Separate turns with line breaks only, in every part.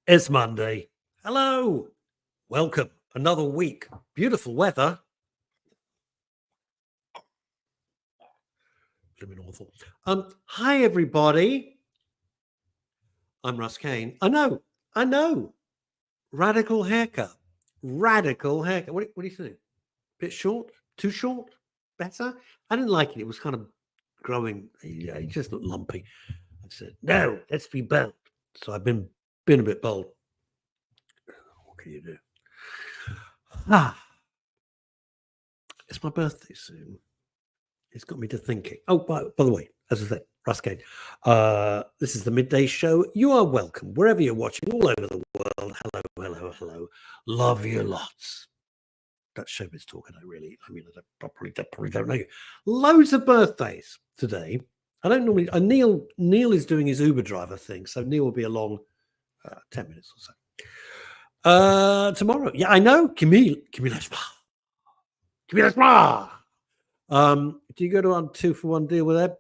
It's Monday. Hello. Welcome. Another week. Beautiful weather. Blimmin' awful. Hi everybody. I'm Russ Kane. I know. Radical haircut. Radical haircut. What do you think? Bit short? Too short? Better? I didn't like it. It was kind of growing. Yeah, it just looked lumpy. I said, no, let's be bold. So I've been a bit bold. What can you do? It's my birthday soon. It's got me to thinking. Oh, by the way, as I said, Russ Kane, this is the Midday Show. You are welcome wherever you're watching, all over the world. Hello. Love you lots. That's showbiz talk. I probably don't know you. Loads of birthdays today. I don't normally. Neil is doing his Uber driver thing, so Neil will be along 10 minutes or so. Tomorrow, yeah, I know. Camille. Do you go to on 2-for-1 deal with her?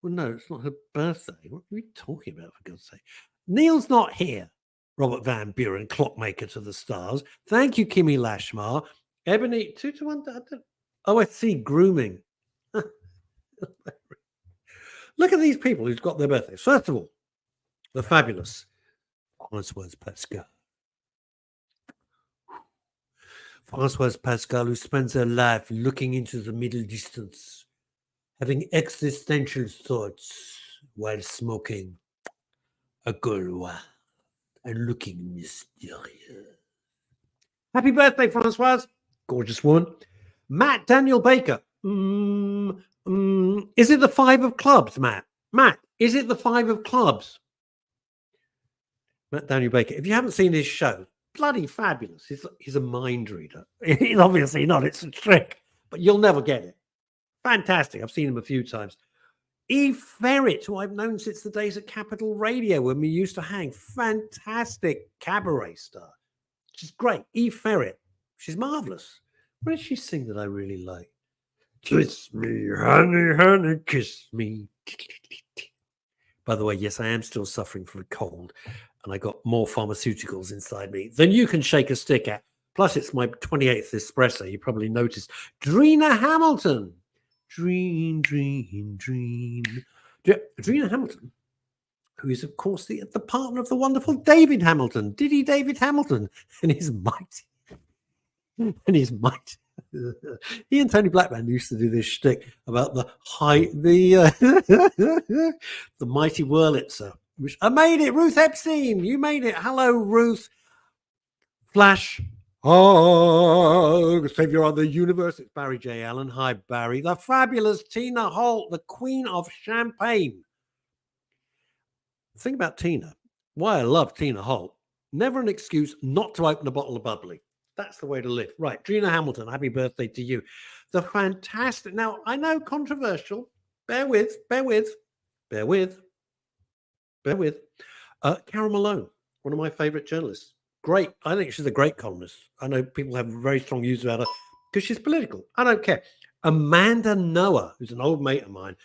Well, no, it's not her birthday. What are we talking about, for God's sake? Neil's not here. Robert Van Buren, clockmaker to the stars. Thank you, Kimmy Lashmar. Ebony, 2-to-1. Oh, I see, grooming. Look at these people who've got their birthdays. First of all, the fabulous Françoise Pascal. Françoise Pascal, who spends her life looking into the middle distance, having existential thoughts while smoking a Gaulois and looking mysterious. Happy birthday, Françoise. Gorgeous woman. Matt Daniel Baker. Is it the 5 of clubs, Matt? Matt, is it the 5 of clubs? Matt Daniel Baker. If you haven't seen his show, bloody fabulous. He's a mind reader. He's obviously not. It's a trick, but you'll never get it. Fantastic. I've seen him a few times. Eve Ferret, who I've known since the days at Capital Radio when we used to hang. Fantastic cabaret star. She's great. Eve Ferret. She's marvelous. What did she sing that I really like? Kiss me, honey, kiss me. By the way, yes, I am still suffering from a cold, and I got more pharmaceuticals inside me than you can shake a stick at. Plus, it's my 28th espresso. You probably noticed. Drina Hamilton. Dream. Drina Hamilton, who is, of course, the partner of the wonderful David Hamilton, Diddy David Hamilton, and his mighty. He and Tony Blackman used to do this shtick about the mighty Wurlitzer, which I made it. Ruth Epstein, you made it. Hello, Ruth. Flash. Oh, Savior of the Universe. It's Barry J. Allen. Hi, Barry. The fabulous Tina Holt, the Queen of Champagne. The thing about Tina, why I love Tina Holt, never an excuse not to open a bottle of bubbly. That's the way to live. Right. Drina Hamilton, happy birthday to you. The fantastic. Now, I know controversial. Bear with. Carol Malone, one of my favorite journalists. Great. I think she's a great columnist. I know people have very strong views about her because she's political. I don't care. Amanda Noah, who's an old mate of mine,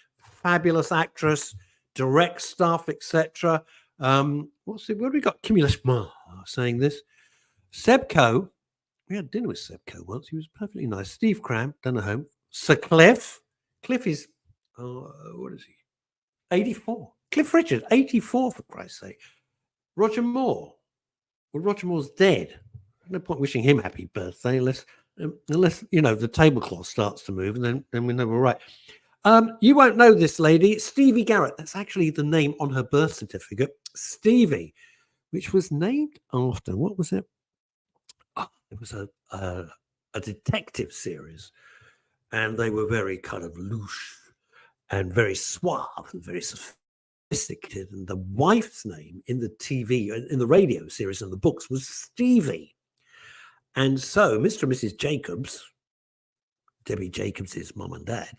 fabulous actress, direct stuff, etc. What have we got? Kimmy Lashmar saying this. Seb Coe. We had dinner with Seb Coe once. He was perfectly nice. Steve Cram, done at home. Sir Cliff. Cliff is, what is he? 84. Cliff Richard, 84, for Christ's sake. Roger Moore. Well, Roger Moore's dead. No point wishing him happy birthday unless the tablecloth starts to move, and then we know we're right. You won't know this lady, Stevie Garrett. That's actually the name on her birth certificate, Stevie, which was named after, what was it? It was a detective series, and they were very kind of louche and very suave and very sophisticated. And the wife's name in the TV, in the radio series and the books was Stevie. And so Mr. and Mrs. Jacobs, Debbie Jacobs' mom and dad,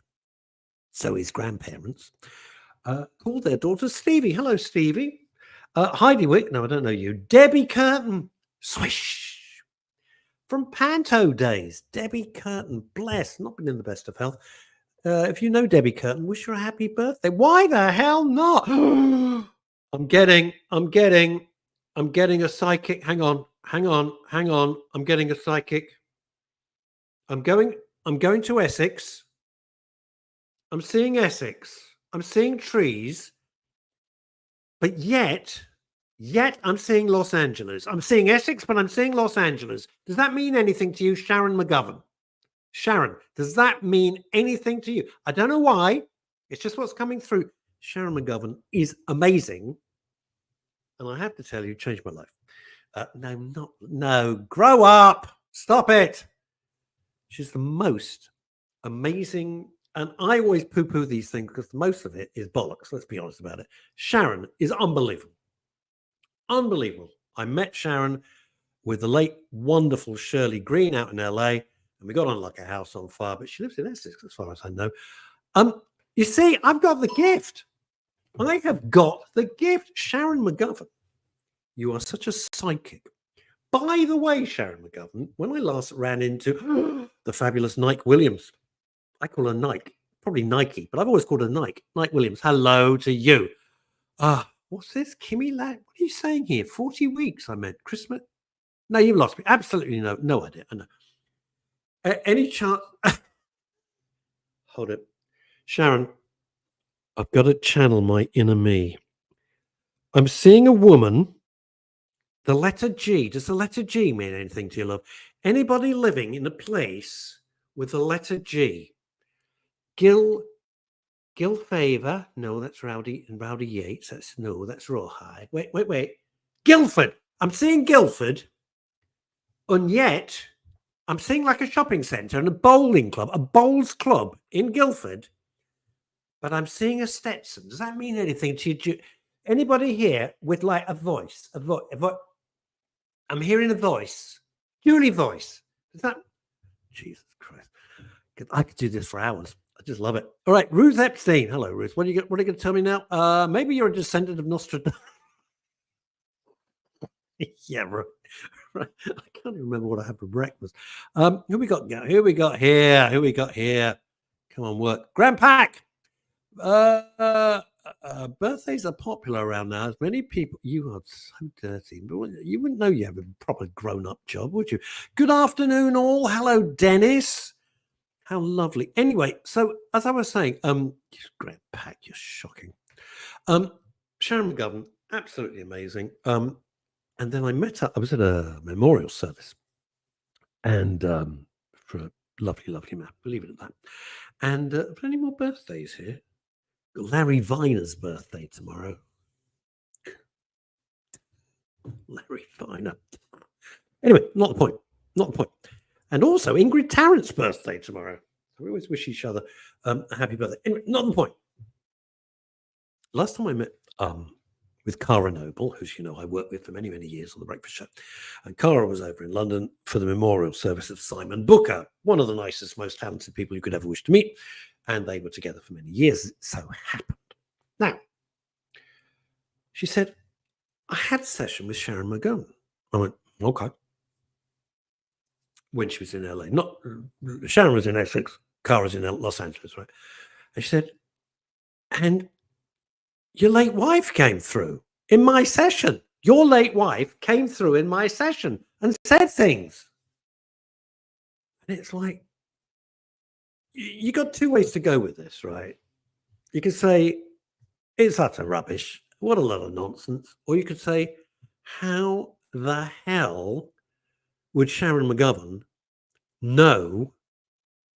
so his grandparents, called their daughter Stevie. Hello, Stevie. Heidi Wick, no, I don't know you. Debbie Curtin, swish. From Panto days, Debbie Curtin, bless, not been in the best of health. If you know Debbie Curtin, wish her a happy birthday. Why the hell not? I'm getting I'm getting a psychic. Hang on. I'm getting a psychic. I'm going to Essex. I'm seeing Essex. I'm seeing trees. But yet I'm seeing Los Angeles. I'm seeing Essex, but I'm seeing Los Angeles. Does that mean anything to you, Sharon McGovern? Sharon, does that mean anything to you? I don't know why. It's just what's coming through. Sharon McGovern is amazing. And I have to tell you, changed my life. No, grow up. Stop it. She's the most amazing. And I always poo-poo these things because most of it is bollocks. Let's be honest about it. Sharon is unbelievable. Unbelievable. I met Sharon with the late, wonderful Shirley Green out in LA, and we got on like a house on fire, but she lives in Essex as far as I know. You see, I've got the gift. I have got the gift. Sharon McGovern, you are such a psychic. By the way, Sharon McGovern, when I last ran into the fabulous Nike Williams, I call her Nike, probably Nike, but I've always called her Nike. Nike Williams, hello to you. What's this? Kimmy Lack? What are you saying here? 40 weeks, I meant. Christmas? No, you've lost me. Absolutely no idea. I know. Any chance? Hold it. Sharon, I've got to channel my inner me. I'm seeing a woman. The letter G. Does the letter G mean anything to you, love? Anybody living in a place with the letter G? Gil Favor? No, that's Rowdy Yates. That's Rawhide. Wait. Guildford. I'm seeing Guildford. And yet, I'm seeing like a shopping centre and a bowling club, a bowls club in Guildford. But I'm seeing a Stetson. Does that mean anything to you? Anybody here with like a voice? I'm hearing a voice. Julie voice. Is that? Jesus Christ. I could do this for hours. I just love it. All right, Ruth Epstein. Hello, Ruth. What are you going to tell me now? Maybe you're a descendant of Nostradamus. Yeah, right. I can't even remember what I had for breakfast. Who we got here? Come on, work. Grand Pack. Birthdays are popular around now. As many people, you are so dirty. You wouldn't know you have a proper grown-up job, would you? Good afternoon, all. Hello, Dennis. How lovely. Anyway, so as I was saying, Grand Pack, you're shocking. Sharon McGovern, absolutely amazing. And then I met her. I was at a memorial service, and for a lovely, lovely man. Believe it or not. And plenty more birthdays here. Larry Viner's birthday tomorrow. Larry Viner. Anyway, not the point. And also Ingrid Tarrant's birthday tomorrow. We always wish each other a happy birthday. Anyway, not the point. Last time I met with Cara Noble, who I worked with for many, many years on The Breakfast Show. And Cara was over in London for the memorial service of Simon Booker, one of the nicest, most talented people you could ever wish to meet. And they were together for many years. It so happened. Now, she said, I had a session with Sharon McGovern. I went, okay. When she was in LA. Sharon was in Essex, Cara's in Los Angeles, right? And she said, and your late wife came through in my session. Your late wife came through in my session and said things. And it's like, you got two ways to go with this, right? You could say, it's utter rubbish. What a lot of nonsense. Or you could say, how the hell would Sharon McGovern know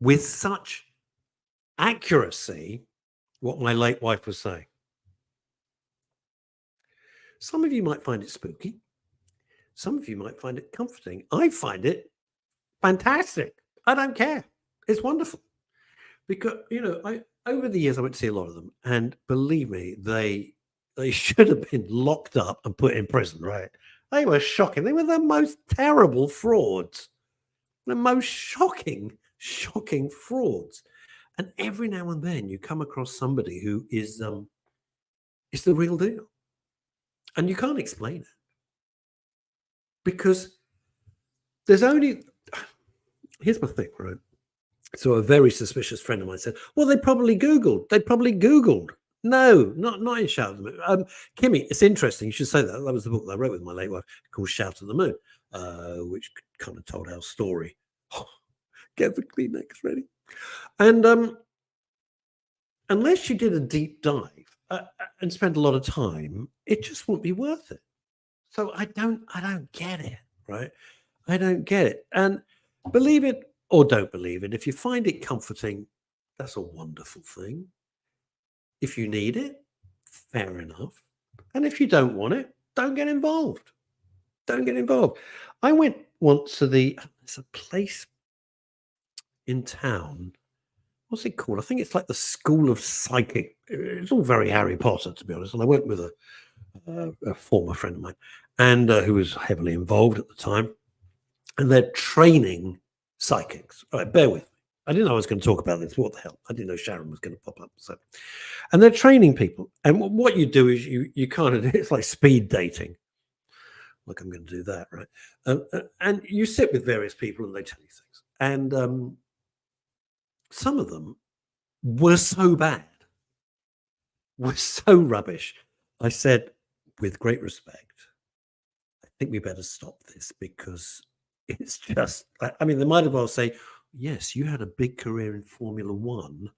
with such accuracy what my late wife was saying? Some of you might find it spooky. Some of you might find it comforting. I find it fantastic. I don't care. It's wonderful. Because, over the years, I went to see a lot of them. And believe me, they should have been locked up and put in prison, right? They were shocking. They were the most terrible frauds. The most shocking frauds. And every now and then you come across somebody who is the real deal. And you can't explain it. Because here's my thing, right? So a very suspicious friend of mine said, well, they probably Googled. No, not in Shout at the Moon. Kimmy, it's interesting. You should say that. That was the book that I wrote with my late wife called Shout at the Moon, which kind of told our story. Get the Kleenex ready. And unless you did a deep dive and spent a lot of time, it just won't be worth it. So I don't get it, right? I don't get it. And believe it or don't believe it, if you find it comforting, that's a wonderful thing. If you need it, fair enough. And if you don't want it, don't get involved. Don't get involved. I went once to there's a place in town. What's it called? I think it's like the School of Psychic. It's all very Harry Potter, to be honest. And I went with a former friend of mine, and who was heavily involved at the time. And they're training psychics. All right, bear with me. I didn't know I was going to talk about this. What the hell? I didn't know Sharon was going to pop up. So, and they're training people. And what you do is you kind of, it's like speed dating. Look, I'm going to do that, right? And you sit with various people and they tell you things. And some of them were so bad, were so rubbish. I said, with great respect, I think we better stop this because it's just, I mean, they might as well say, yes, you had a big career in Formula One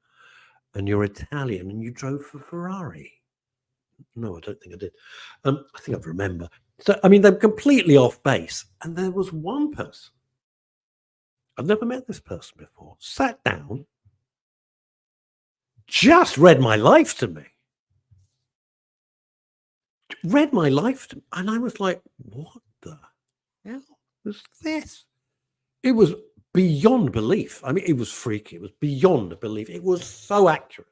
and you're Italian and you drove for Ferrari. No, I don't think I did. I think I remember. So, I mean, they're completely off base. And there was one person, I've never met this person before, sat down, just read my life to me. Read my life to me. And I was like, what the hell was this? It was beyond belief. I mean, it was freaky. It was beyond belief. It was so accurate.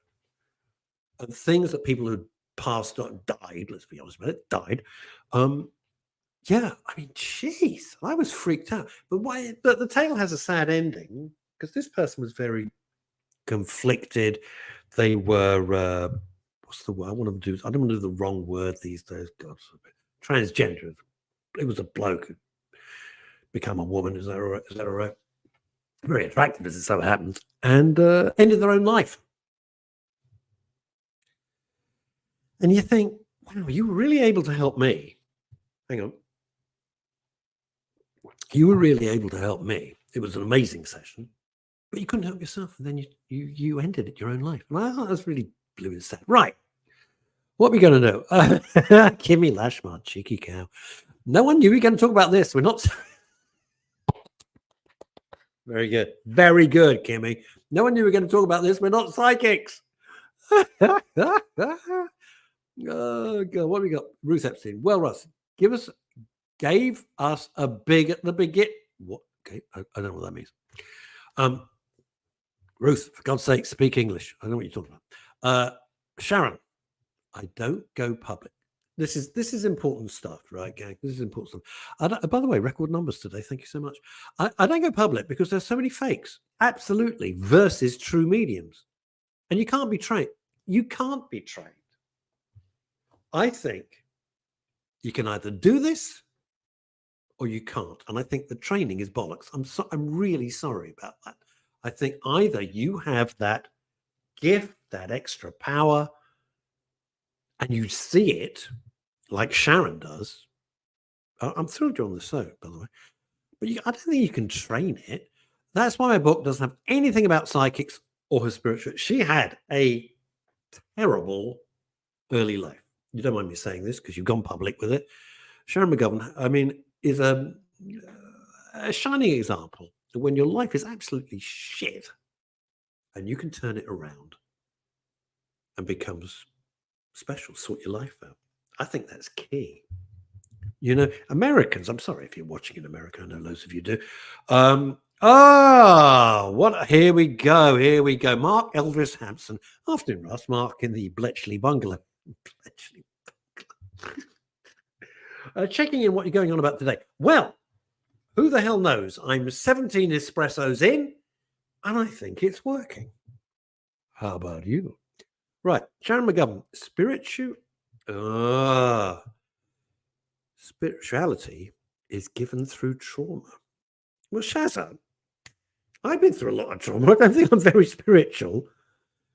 And things that people who passed on, died, let's be honest about it, died. Yeah, I mean, jeez, I was freaked out. But why? But the tale has a sad ending because this person was very conflicted. They were, what's the word? I don't want to do the wrong word these days. God forbid. Transgender. It was a bloke who become a woman. Is that all right? Is that all right? Very attractive as it so happens, and ended their own life. And you think, wow, you were really able to help me. Hang on. You were really able to help me. It was an amazing session, but you couldn't help yourself. And then you ended it, your own life. And I thought that was really blue and sad. Right. What are we going to do? Kimmy Lashmar, cheeky cow. No one knew we were going to talk about this. We're not. Very good. Very good, Kimmy. No one knew we were going to talk about this. We're not psychics. Oh, God. What have we got? Ruth Epstein. Well, Russ, gave us a big at the beginning. What? Okay. I don't know what that means. Ruth, for God's sake, speak English. I know what you're talking about. Sharon, I don't go public. This is important stuff, right, gang? This is important stuff. By the way, record numbers today. Thank you so much. I don't go public because there's so many fakes. Absolutely. Versus true mediums. And you can't be trained. You can't be trained. I think you can either do this or you can't. And I think the training is bollocks. I'm really sorry about that. I think either you have that gift, that extra power, and you see it like Sharon does. I'm thrilled you're on the show, by the way. But I don't think you can train it. That's why my book doesn't have anything about psychics or her spiritual. She had a terrible early life. You don't mind me saying this because you've gone public with it. Sharon McGovern, I mean, is a shining example of when your life is absolutely shit and you can turn it around and becomes special, sort your life out. I think that's key. You know, Americans, I'm sorry if you're watching in America, I know loads of you do. Here we go. Mark Elvis Hampson. Afternoon, Russ. Mark in the Bletchley Bungalow. Checking in what you're going on about today. Well, who the hell knows? I'm 17 espressos in, and I think it's working. How about you? Right, Sharon McGovern. Spirituality is given through trauma. Well, Shazza, I've been through a lot of trauma. I don't think I'm very spiritual.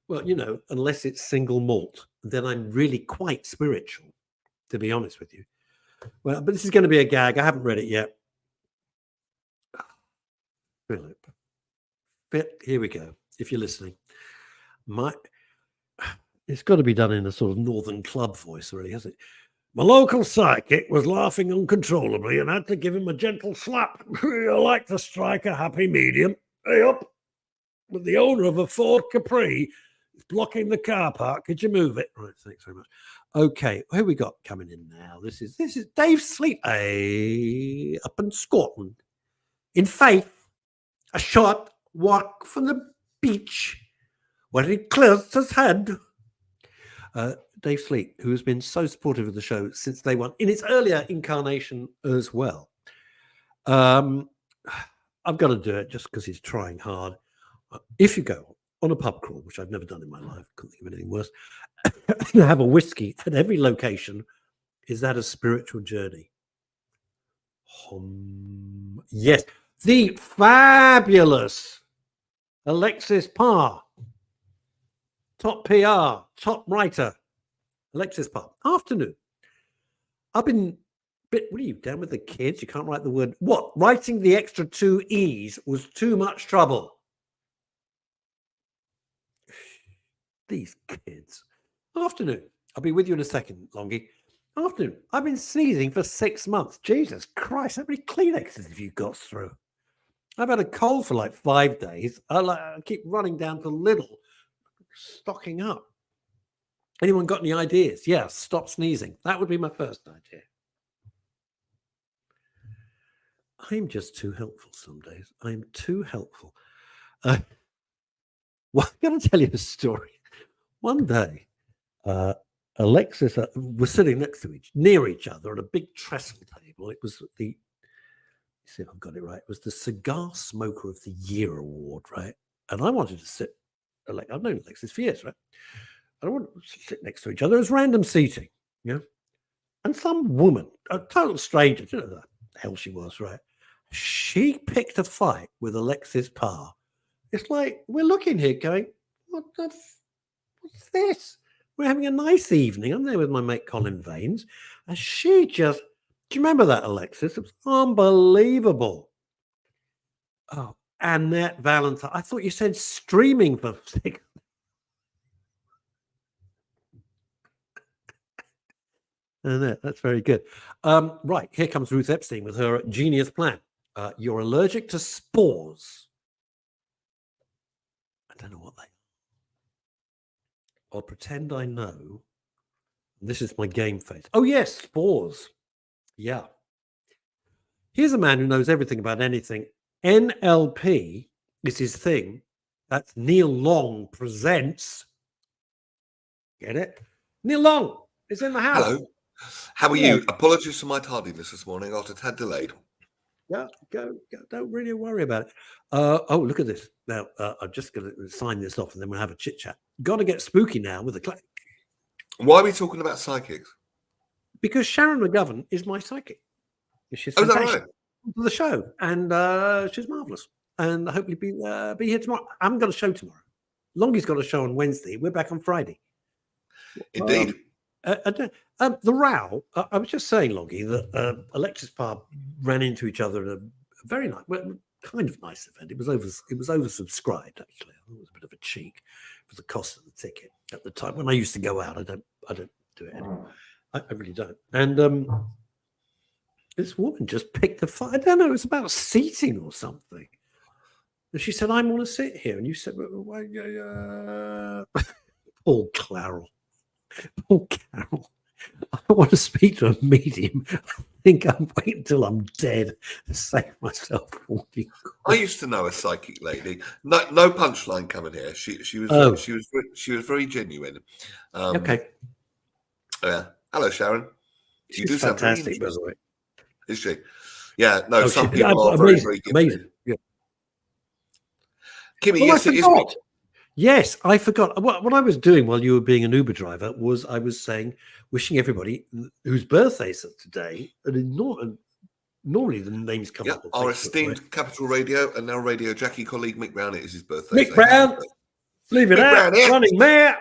Well, unless it's single malt, then I'm really quite spiritual, to be honest with you. Well, but this is going to be a gag. I haven't read it yet. Philip. Here we go. If you're listening, it's got to be done in a sort of northern club voice, really, hasn't it? My local psychic was laughing uncontrollably and had to give him a gentle slap. I like to strike a happy medium. Hey up! With the owner of a Ford Capri is blocking the car park. Could you move it? Right, thanks very much. Okay, who we got coming in now? This is Dave Sleep. Hey, up in Scotland. In faith, a short walk from the beach where he clears his head. Dave Sleep, who has been so supportive of the show since day one, in its earlier incarnation as well. I've got to do it just because he's trying hard. If you go on a pub crawl, which I've never done in my life, couldn't think of anything worse, and have a whiskey at every location, is that a spiritual journey? Yes, the fabulous Alexis Parr, top PR, top writer, Alexis Parr. Afternoon. I've been what are you, down with the kids? You can't write the word. What? Writing the extra 2 E's was too much trouble. These kids. Afternoon. I'll be with you in a second, Longie. Afternoon. I've been sneezing for 6 months. Jesus Christ, how many Kleenexes have you got through? I've had a cold for like 5 days. I keep running down to Lidl, stocking up. Anyone got any ideas? Yeah, stop sneezing. That would be my first idea. I'm just too helpful some days. I'm too helpful. Well, I'm going to tell you a story. One day, Alexis was sitting near each other at a big trestle table. It was see if I've got it right. It was the Cigar Smoker of the Year award, right? And I wanted to sit. I've known Alexis for years, right? I don't want to sit next to each other. It was random seating, And some woman, a total stranger, I don't know who the hell she was, right? She picked a fight with Alexis Parr. It's like, we're looking here going, what's this? We're having a nice evening. I'm there with my mate Colin Vaines. And she do you remember that, Alexis? It was unbelievable. Oh, Annette Valentine. I thought you said streaming for 6. Annette, that's very good. Right, here comes Ruth Epstein with her genius plan. You're allergic to spores. I don't know what they are. I'll pretend I know. This is my game face. Oh, yes, spores. Yeah. Here's a man who knows everything about anything. NLP is his thing. That's Neil Long presents. Get it? Neil Long is in the house.
Hello. How are you? Apologies for my tardiness this morning. I was a tad delayed.
Yeah, go. Don't really worry about it. Oh, look at this. Now, I'm just going to sign this off and then we'll have a chit chat. Got to get spooky now with the click.
Why are we talking about psychics?
Because Sharon McGovern is my psychic. She's
is that right?
For the show, and she's marvelous. And I hope you'll be here tomorrow. I haven't got a show tomorrow. Longie's got a show on Wednesday. We're back on Friday.
Indeed.
The row. I was just saying, Longie, that Alexis Parr ran into each other at a very nice, kind of nice event. It was oversubscribed. Actually, it was a bit of a cheek for the cost of the ticket at the time. When I used to go out, I don't do it anymore. I really don't. And this woman just picked a fight. I don't know. It was about seating or something. And she said, "I want to sit here." And you said, Paul Carroll. Paul Carroll. I want to speak to a medium. I think I'm waiting until I'm dead to save myself.
I used to know a psychic lady. No punchline coming here. She was very genuine.
Okay.
Yeah. Hello, Sharon.
She's fantastic, by the way.
Is she? Yeah. No. Some people are very
amazing. Yeah.
Kimmy,
well,
yes, it is.
Yes, I forgot. What I was doing while you were being an Uber driver was I was saying, wishing everybody whose birthdays are today, and normally the names come up.
Our esteemed Capital Radio and now Radio Jackie colleague Mick Brown, it is his birthday.
Mick Brown, Leave it
Mick
out.
Brown here.
Running mare.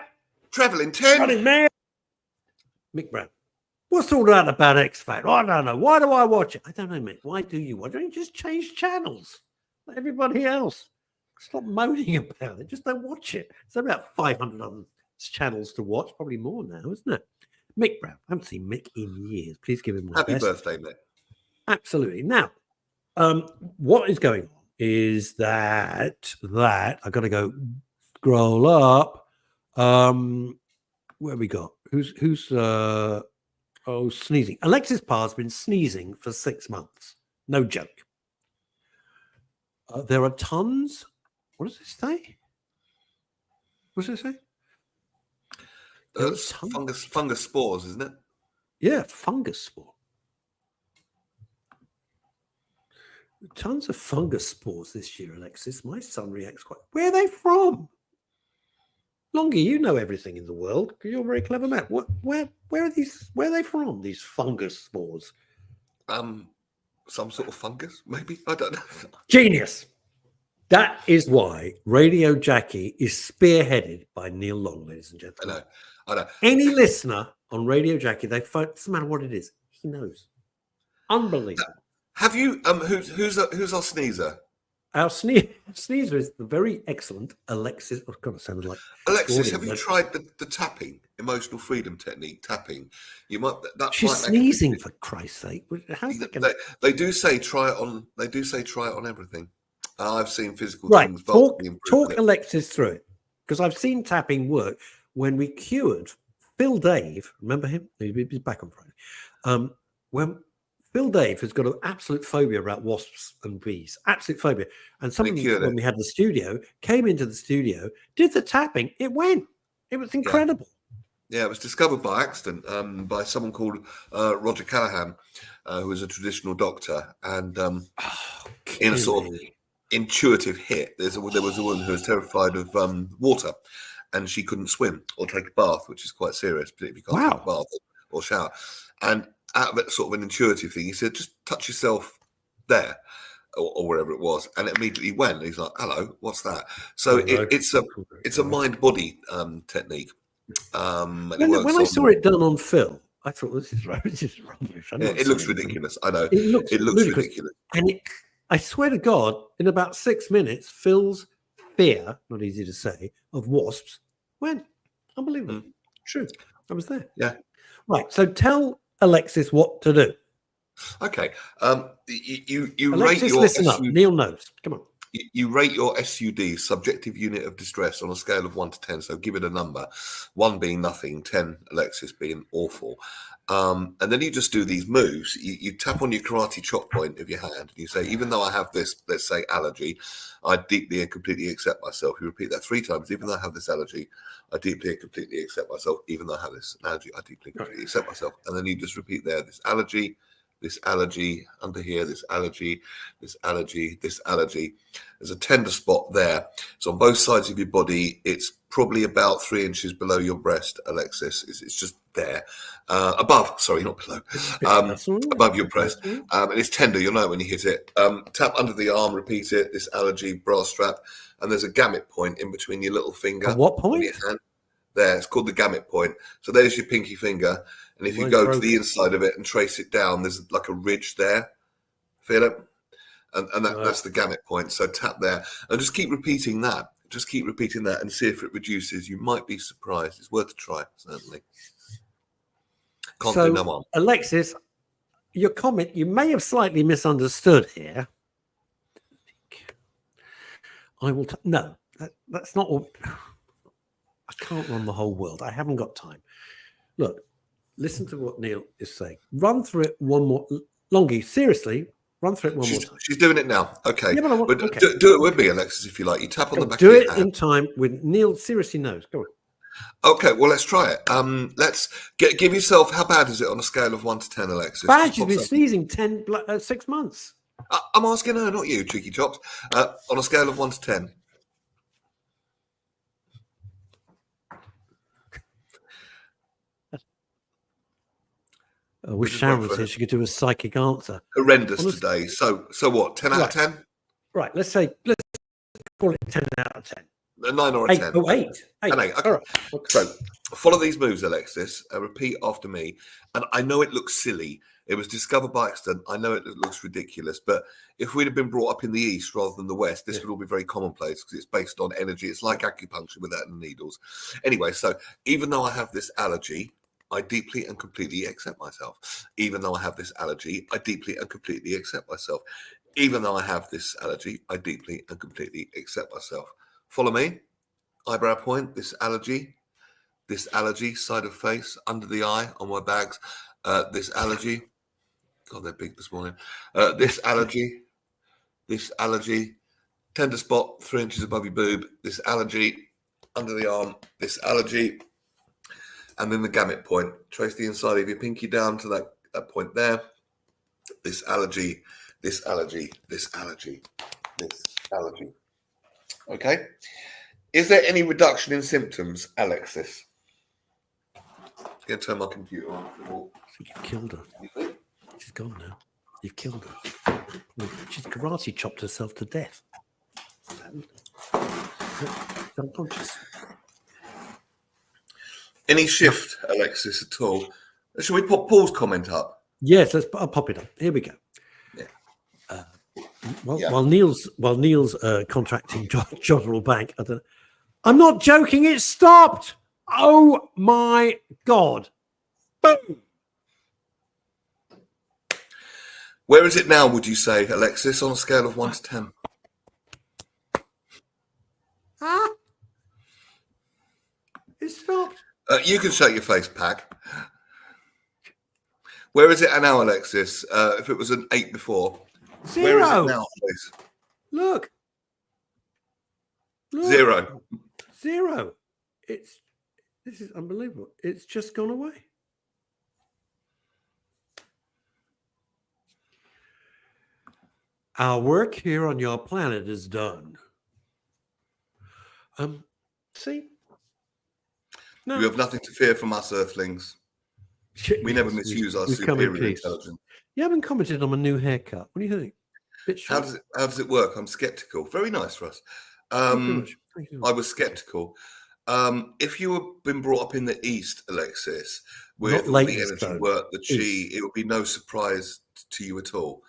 Travelling 10.
Running mare. Mick Brown. What's all that about X Factor? I don't know. Why do I watch it? I don't know, Mick. Why do you? Why don't you just change channels like everybody else? Stop moaning about it. Just don't watch it. There's about 500 other channels to watch. Probably more now, isn't it? Mick Brown. I haven't seen Mick in years. Please give him my
Happy
best.
birthday, Mick.
Absolutely. Now, what is going on is that I got to go scroll up. Where we got? Who's sneezing? Alexis Parr's been sneezing for 6 months. No joke. There are tons. What does it say? What does it say?
That's fungus spores, isn't it?
Yeah, fungus spore. Tons of fungus spores this year, Alexis. My son reacts quite. Where are they from? Longie, you know everything in the world because you're a very clever man. Where are these? Where are they from? These fungus spores?
Some sort of fungus, maybe. I don't know.
Genius. That is why Radio Jackie is spearheaded by Neil Long, ladies and gentlemen.
I know.
Any listener on Radio Jackie, they phone. Doesn't matter what it is. He knows. Unbelievable.
Have you? Who's our sneezer?
Our sneezer is the very excellent Alexis. Oh God, it sounded like
Alexis. Have you tried the tapping, emotional freedom technique? Tapping. You might.
She's sneezing for Christ's sake. How's that going?
They do say try it on. They do say try it on everything. I've seen physical things.
Talk Alexis through it because I've seen tapping work when we cured Phil Dave. Remember him? He's back on Friday. When Phil Dave has got an absolute phobia about wasps and bees, absolute phobia. And somebody, when we had the studio, came into the studio, did the tapping. It went. It was incredible.
Yeah, it was discovered by accident by someone called Roger Callahan, who was a traditional doctor, and in a sort of intuitive hit. There was a woman who was terrified of water, and she couldn't swim or take a bath, which is quite serious, particularly if you can't take a bath or shower. And out of it, sort of an intuitive thing, he said, just touch yourself there or wherever it was. And it immediately went. And he's like, hello, what's that? So it's a mind-body technique.
When I saw it done on Phil, I thought, this is rubbish.
It looks ridiculous. I know. It looks ridiculous.
And I swear to God, in about 6 minutes, Phil's fear, not easy to say, of wasps went. Unbelievable. True. I was there.
Yeah.
Right. So tell Alexis what to do.
Okay. You
Alexis,
rate your
listen up. Neil knows. Come on.
You rate your SUD, subjective unit of distress, on a scale of 1 to 10. So give it a number. 1 being nothing, 10 Alexis being awful. And then you just do these moves. You tap on your karate chop point of your hand. And you say, even though I have this, let's say, allergy, I deeply and completely accept myself. You repeat that 3 times. Even though I have this allergy, I deeply and completely accept myself. Even though I have this allergy, I deeply and completely accept myself. And then you just repeat there, this allergy, under here, this allergy, this allergy, this allergy. There's a tender spot there. So on both sides of your body, it's probably about 3 inches below your breast, Alexis. It's just there. Above, sorry, not below. Above your breast. And it's tender, you'll know when you hit it. Tap under the arm, repeat it, this allergy, bra strap. And there's a gamut point in between your little finger.
At what point?
Your hand. There, it's called the gamut point. So there's your pinky finger. And if you go to the inside of it and trace it down, there's like a ridge there. Feel it? And that's the gamut point. So tap there and just keep repeating that. Just keep repeating that and see if it reduces. You might be surprised. It's worth a try, certainly. Can't do no harm.
Alexis, your comment, you may have slightly misunderstood here. I will. No, that's not what. I can't run the whole world. I haven't got time. Look, listen to what Neil is saying. Run through it one more. Longie, seriously, run through it one more time.
She's doing it now. Okay.
Yeah, but
do it with me, Alexis, if you like. You tap on the back
of
your
hand. Do it in time with Neil. Seriously knows. Go on.
Okay, well, let's try it. Let's give yourself, how bad is it on a scale of 1 to 10, Alexis?
Bad, you've been sneezing 6 months.
I'm asking her, not you, cheeky chops. On a scale of 1 to 10.
I wish Sharon was here. She could do a psychic answer.
Horrendous today. So what? 10 out of 10?
Right. Let's call it 10 out of 10.
A 9 or a
8.
10.
Oh, 8. 8.
An 8. Okay.
All right. Okay.
So follow these moves, Alexis. Repeat after me. And I know it looks silly. It was discovered by accident. I know it looks ridiculous, but if we'd have been brought up in the East rather than the West, this would all be very commonplace because it's based on energy. It's like acupuncture without the needles. Anyway, so even though I have this allergy, I deeply and completely accept myself. Even though I have this allergy, I deeply and completely accept myself. Even though I have this allergy, I deeply and completely accept myself. Follow me. Eyebrow point, this allergy, side of face, under the eye, on my bags, this allergy. God, they're big this morning. This allergy, tender spot 3 inches above your boob, this allergy, under the arm, this allergy, and then the gamut point. Trace the inside of your pinky down to that point there. This allergy, this allergy, this allergy, this allergy. Okay? Is there any reduction in symptoms, Alexis? I'm going to turn my computer on.
I think you've killed her. She's gone now. You've killed her. She's karate chopped herself to death. She's unconscious.
Any shift, Alexis, at all? Shall we put Paul's comment up?
Yes, I'll pop it up. Here we go.
Yeah.
While Neil's contracting Jodderel Bank, I don't know. I'm not joking. It stopped. Oh my God! Boom.
Where is it now? Would you say, Alexis, on a scale of 1 to 10?
It stopped.
You can shake your face, Pack. Where is it now, Alexis? If it was an 8 before,
0.
where is it now, please?
Look.
0.
0. This is unbelievable. It's just gone away. Our work here on your planet is done. See? No.
You have nothing to fear from us, Earthlings. We never misuse our superior intelligence. You
haven't commented on my new haircut. What do you think?
How does it work? I'm skeptical. Very nice, Russ. I was skeptical. If you have been brought up in the East, Alexis, where the energy work, the chi, it would be no surprise to you at all.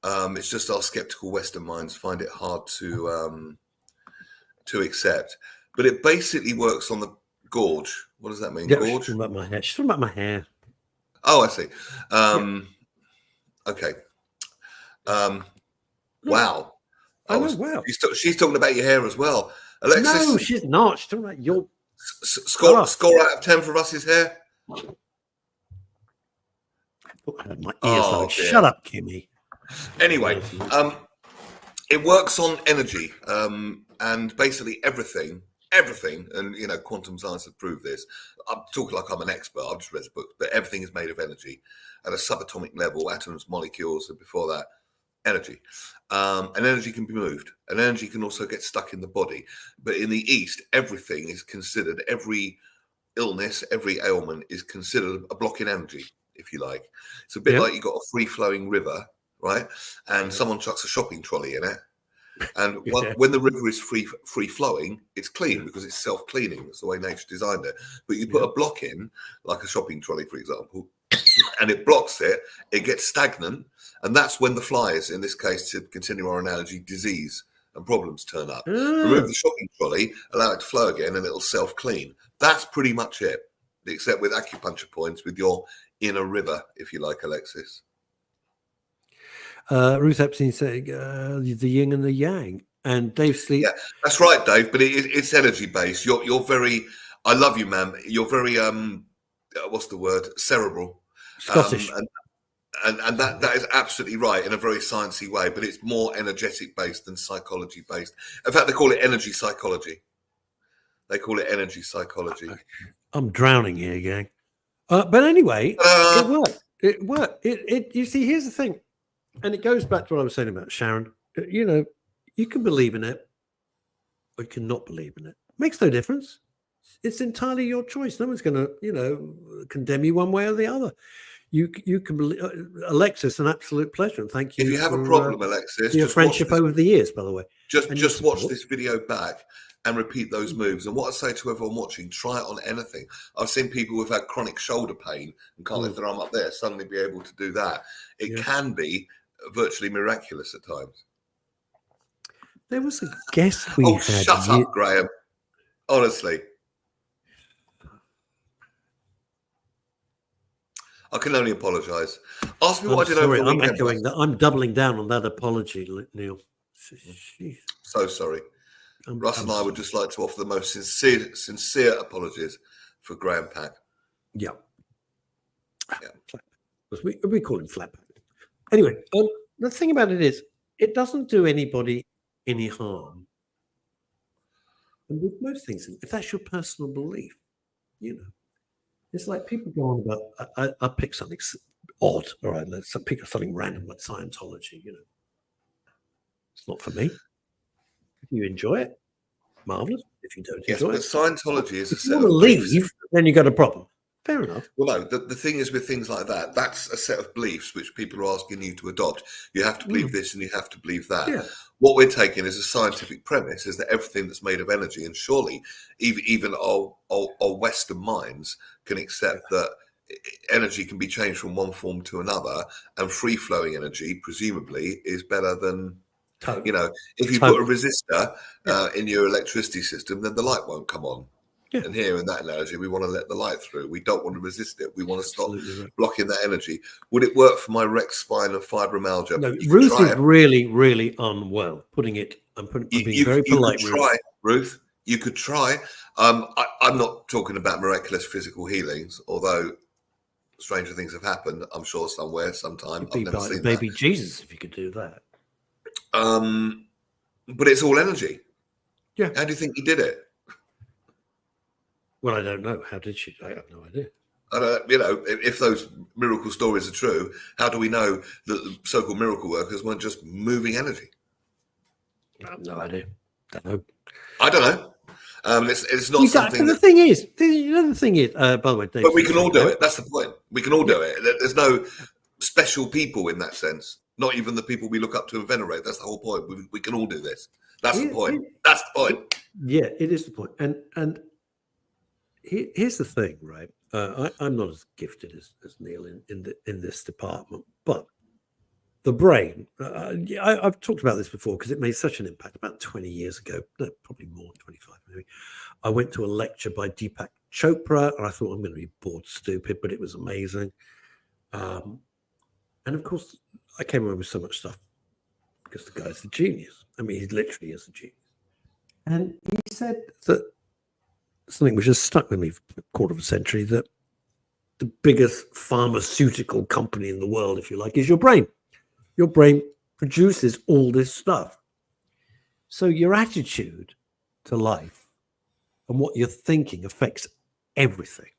It's just our skeptical Western minds find it hard to accept. But it basically works on the gorge. What does that mean?
Yeah,
gorge?
She's talking about my hair. She's talking about my hair.
Oh, I see. Okay. Wow.
Wow.
She's talking about your hair as well. Alexis?
No, she's not. She's talking about your...
Score out of 10 for Russ's hair?
My ears shut up, Kimmy.
Anyway, it works on energy and basically everything, and quantum science has proved this. I'm talking like I'm an expert. I've just read the book, but everything is made of energy at a subatomic level, atoms, molecules, and before that, energy. And energy can be moved, and energy can also get stuck in the body. But in the East, everything is considered, every illness, every ailment is considered a block in energy, if you like. It's a bit like you've got a free-flowing river, right? And someone chucks a shopping trolley in it. And when the river is free flowing, it's clean because it's self-cleaning. That's the way nature designed it. But you put a block in, like a shopping trolley, for example, and it blocks it, it gets stagnant. And that's when the flies, in this case, to continue our analogy, disease and problems turn up. Remove the shopping trolley, allow it to flow again, and it'll self-clean. That's pretty much it, except with acupuncture points with your inner river, if you like, Alexis.
Ruth Epstein saying the yin and the yang, and Dave Sleep.
Yeah, that's right, Dave. But it's energy based. You're very. I love you, man. You're very. What's the word? Cerebral.
Scottish.
And that is absolutely right in a very sciencey way. But it's more energetic based than psychology based. In fact, they call it energy psychology.
I'm drowning here, gang. But anyway, it worked. It worked. You see, here's the thing. And it goes back to what I was saying about Sharon. You can believe in it or you can not believe in it. Makes no difference. It's entirely your choice. No one's going to, condemn you one way or the other. You can believe. Alexis, an absolute pleasure. And thank you.
If you have a problem, Alexis,
for your friendship over the years, by the way.
Just watch this video back and repeat those moves. And what I say to everyone watching, try it on anything. I've seen people who've had chronic shoulder pain and can't lift their arm up there suddenly be able to do that. It can be virtually miraculous at times.
There was a guest we had.
Shut up, Graham. Honestly. I can only apologise. Ask me what I did over the weekend.
I'm echoing that. I'm doubling down on that apology, Neil. Jeez.
So sorry. Russ and I would just like to offer the most sincere apologies for Graham Pack.
Yeah. We call him Flatpack. Anyway, the thing about it is, it doesn't do anybody any harm. And with most things, if that's your personal belief, it's like people go on about, I pick something odd, all right, let's pick something random like Scientology, It's not for me. If you enjoy it, marvellous. If you don't enjoy it.
Yes, but Scientology is a set
of beliefs. Leave, then you got a problem. Fair enough.
Well, no, the thing is with things like that, that's a set of beliefs which people are asking you to adopt. You have to believe this and you have to believe that. Yeah. What we're taking as a scientific premise is that everything that's made of energy, and surely even our Western minds can accept that energy can be changed from one form to another, and free-flowing energy, presumably, is better than, if you put a resistor in your electricity system, then the light won't come on. Yeah. And here in that analogy, we want to let the light through. We don't want to resist it. We want to stop blocking that energy. Would it work for my wrecked spine and fibromyalgia?
No, Ruth is really, really unwell. I'm being very polite.
You could try, Ruth. You could try. I'm not talking about miraculous physical healings, although stranger things have happened, I'm sure, somewhere, sometime. I've never seen
baby Jesus, if you could do that.
But it's all energy.
Yeah.
How do you think he did it?
Well, I don't know. How did she? I have no idea.
If those miracle stories are true, how do we know that the so-called miracle workers weren't just moving energy?
I have no idea. Don't know.
I don't know. It's not something.
But the thing is, by the way, Dave,
but we can all do it. That's the point. We can all do it. There's no special people in that sense. Not even the people we look up to and venerate. That's the whole point. We can all do this. That's the point. That's the point.
Yeah, it is the point. And here's the thing, right? I'm not as gifted as Neil in this department, but the brain. I've talked about this before because it made such an impact. About 20 years ago, no, probably more, 25 maybe. I went to a lecture by Deepak Chopra, and I thought I'm going to be bored stupid, but it was amazing. And of course, I came away with so much stuff because the guy's a genius. I mean, he literally is a genius. And he said that something which has stuck with me for a quarter of a century, that the biggest pharmaceutical company in the world, if you like, is your brain. Your brain produces all this stuff. So your attitude to life and what you're thinking affects everything.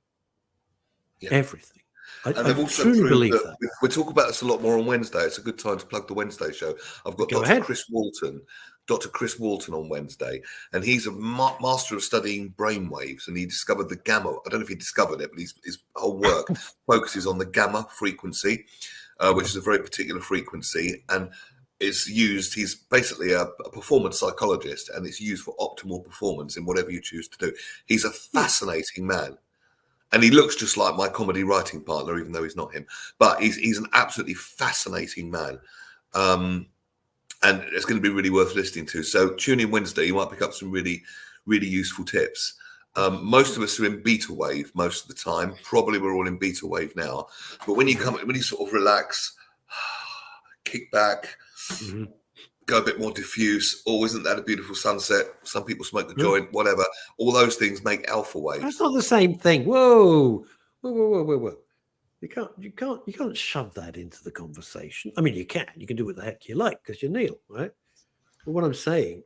Yeah. Everything. I truly believe that.
We'll talk about this a lot more on Wednesday. It's a good time to plug the Wednesday show. I've got Dr. Chris Walton on Wednesday, and he's a master of studying brainwaves, and he discovered the gamma. I don't know if he discovered it, but his whole work focuses on the gamma frequency, which is a very particular frequency, and it's used. He's basically a performance psychologist, and it's used for optimal performance in whatever you choose to do. He's a fascinating man. And he looks just like my comedy writing partner, even though he's not him. But he's an absolutely fascinating man. And it's going to be really worth listening to. So tune in Wednesday. You might pick up some really, really useful tips. Most of us are in beta wave most of the time. Probably we're all in beta wave now. But when you sort of relax, kick back, go a bit more diffuse. Oh, isn't that a beautiful sunset? Some people smoke the joint, whatever. All those things make alpha waves.
That's not the same thing. Whoa. You can't shove that into the conversation. I mean, you can do what the heck you like because you're Neil, right? But what I'm saying,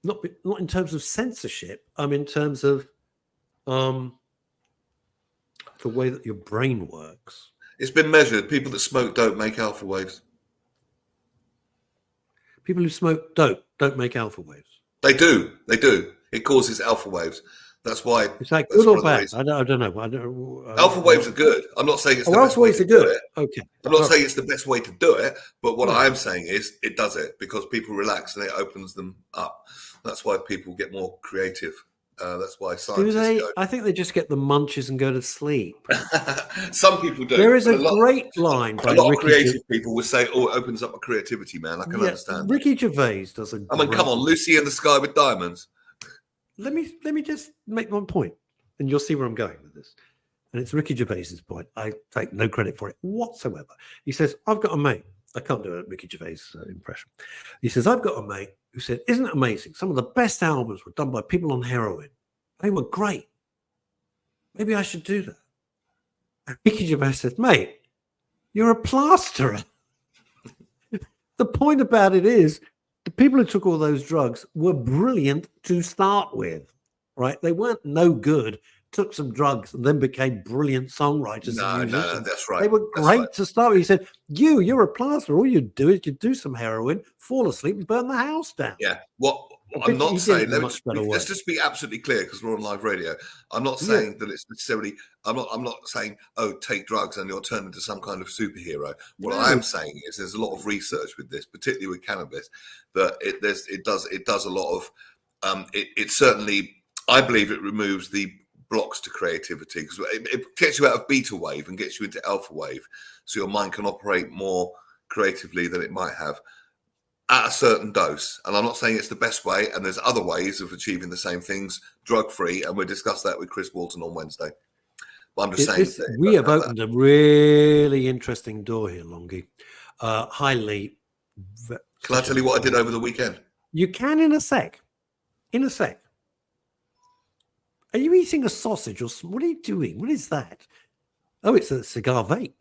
not in terms of censorship, I'm in terms of the way that your brain works.
It's been measured. People that smoke don't make alpha waves.
People who smoke don't make alpha waves.
They do. It causes alpha waves. That's why.
Is that good or bad? I don't know.
Alpha waves are good. I'm not saying it's the best way to do it.
Okay.
I'm not saying it's the best way to do it, but what I am saying is it does it because people relax and it opens them up. That's why people get more creative. That's why
Do
scientists
they?
go.
I think they just get the munches and go to sleep.
Some people do.
There is
but
a great line by
a lot of
Ricky.
creative people will say, "Oh, it opens up my creativity, man." I can understand.
Ricky Gervais does a
I mean,
great
come on,
line.
Lucy in the Sky with Diamonds.
Let me just make one point, and you'll see where I'm going with this. And it's Ricky Gervais's point. I take no credit for it whatsoever. He says, "I've got a mate." I can't do a Ricky Gervais impression. He says, "I've got a mate who said, isn't it amazing? Some of the best albums were done by people on heroin. They were great. Maybe I should do that." And Ricky Gervais says, "Mate, you're a plasterer." The point about it is, the people who took all those drugs were brilliant to start with, right? They weren't no good, took some drugs and then became brilliant songwriters and musicians.
No, that's right.
They were great to start with. He said, you're a plasterer. All you do is you do some heroin, fall asleep and burn the house down.
Yeah. What I'm not saying, let's just be absolutely clear because we're on live radio. I'm not saying that it's necessarily, I'm not saying, oh, take drugs and you'll turn into some kind of superhero. What I am saying is there's a lot of research with this, particularly with cannabis, that it does a lot of, it certainly, I believe it removes the blocks to creativity because it gets you out of beta wave and gets you into alpha wave. So your mind can operate more creatively than it might have at a certain dose. And I'm not saying it's the best way, and there's other ways of achieving the same things drug-free, and we'll discuss that with Chris Walton on Wednesday. But I'm just saying
we have opened a really interesting door here, Longie. Highly.
Can I tell you what I did over the weekend?
You can in a sec. In a sec. Are you eating a sausage or what are you doing? What is that? Oh, it's a cigar vape.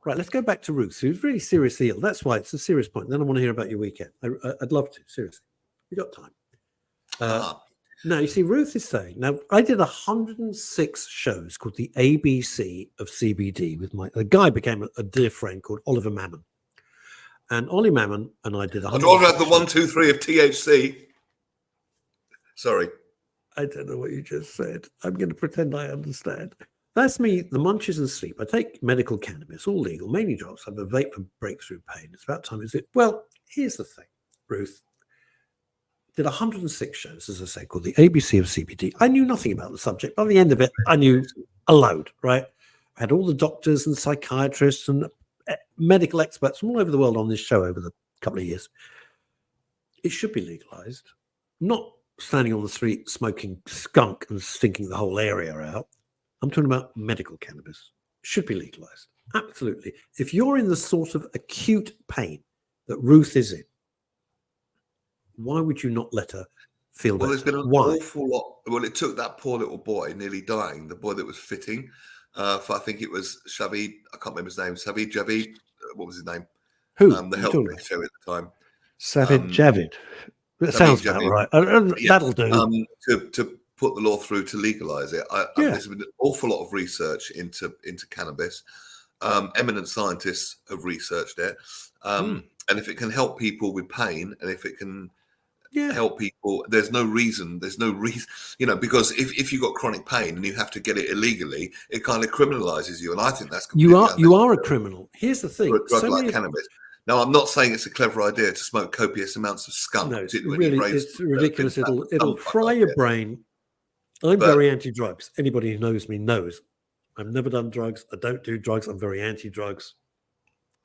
Right, let's go back to Ruth, who's really seriously ill. That's why it's a serious point. Then I want to hear about your weekend. I'd love to, seriously. You got time. No, you see, Ruth is saying, now, I did 106 shows called the ABC of CBD with a guy became a dear friend called Oliver Mammon. And Ollie Mammon and I did
I'd rather have the 1, 2, 3 of THC. Sorry.
I don't know what you just said. I'm going to pretend I understand. That's me, the munches and sleep. I take medical cannabis, all legal, mainly drops. I have a vape for breakthrough pain. It's about time, is it? Well, here's the thing, Ruth. Did 106 shows, as I say, called the ABC of CBD. I knew nothing about the subject. By the end of it, I knew a load, right? I had all the doctors and psychiatrists and medical experts from all over the world on this show over the couple of years. It should be legalized, not standing on the street smoking skunk and stinking the whole area out. I'm talking about medical cannabis. It should be legalized. Absolutely. If you're in the sort of acute pain that Ruth is in, why would you not let her feel better?
Well, there's been an awful lot. Well, it took that poor little boy nearly dying, the boy that was fitting, for I think it was Shavid, I can't remember his name, Javid, what was his name?
Who?
The health secretary at the time.
Javid. That sounds about right. That'll do.
To put the law through to legalize it. There's been an awful lot of research into cannabis. Eminent scientists have researched it. And if it can help people with pain, and if it can help people, there's no reason, because if you've got chronic pain and you have to get it illegally, it kind of criminalizes you. And I think that's completely
you are a criminal. Here's the thing.
For a drug like cannabis. Now, I'm not saying it's a clever idea to smoke copious amounts of skunk.
No, it's ridiculous. It'll fry your brain. I'm very anti-drugs. Anybody who knows me knows I've never done drugs. I don't do drugs. I'm very anti-drugs.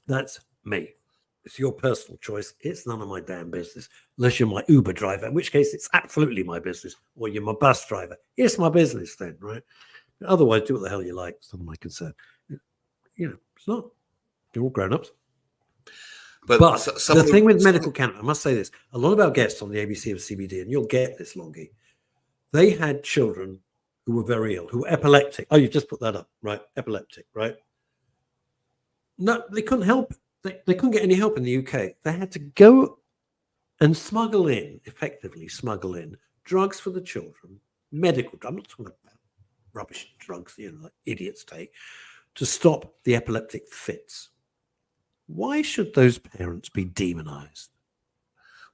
That's me. It's your personal choice. It's none of my damn business, unless you're my Uber driver, in which case it's absolutely my business, or you're my bus driver. It's my business then, right? Otherwise, do what the hell you like. It's not my concern. It's not. You're all grown-ups. But the thing with medical cannabis, I must say this, a lot of our guests on the ABC of CBD, and you'll get this, Longie, they had children who were very ill, who were epileptic. Oh, you just put that up, right? Epileptic, right? No, they couldn't help. They couldn't get any help in the UK. They had to go and effectively smuggle in drugs for the children, medical drugs. I'm not talking about rubbish drugs, like idiots take, to stop the epileptic fits. Why should those parents be demonized?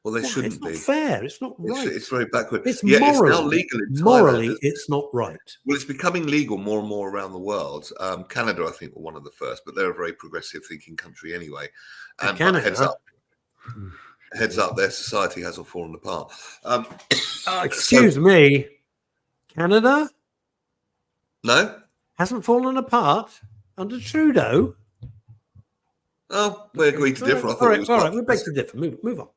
Well, they shouldn't be.
It's not fair. It's not right.
It's very backward.
It's morally,
it's now legal in Thailand.
Morally, it's not right.
Well, it's becoming legal more and more around the world. Canada, I think, were one of the first, but they're a very progressive thinking country anyway. And
Canada,
heads up. Heads up, their society has all fallen apart.
Excuse me, Canada
No?
hasn't fallen apart under Trudeau.
Oh, we agreed to differ. I thought it was
all
quite
right. We beg to differ. Move on.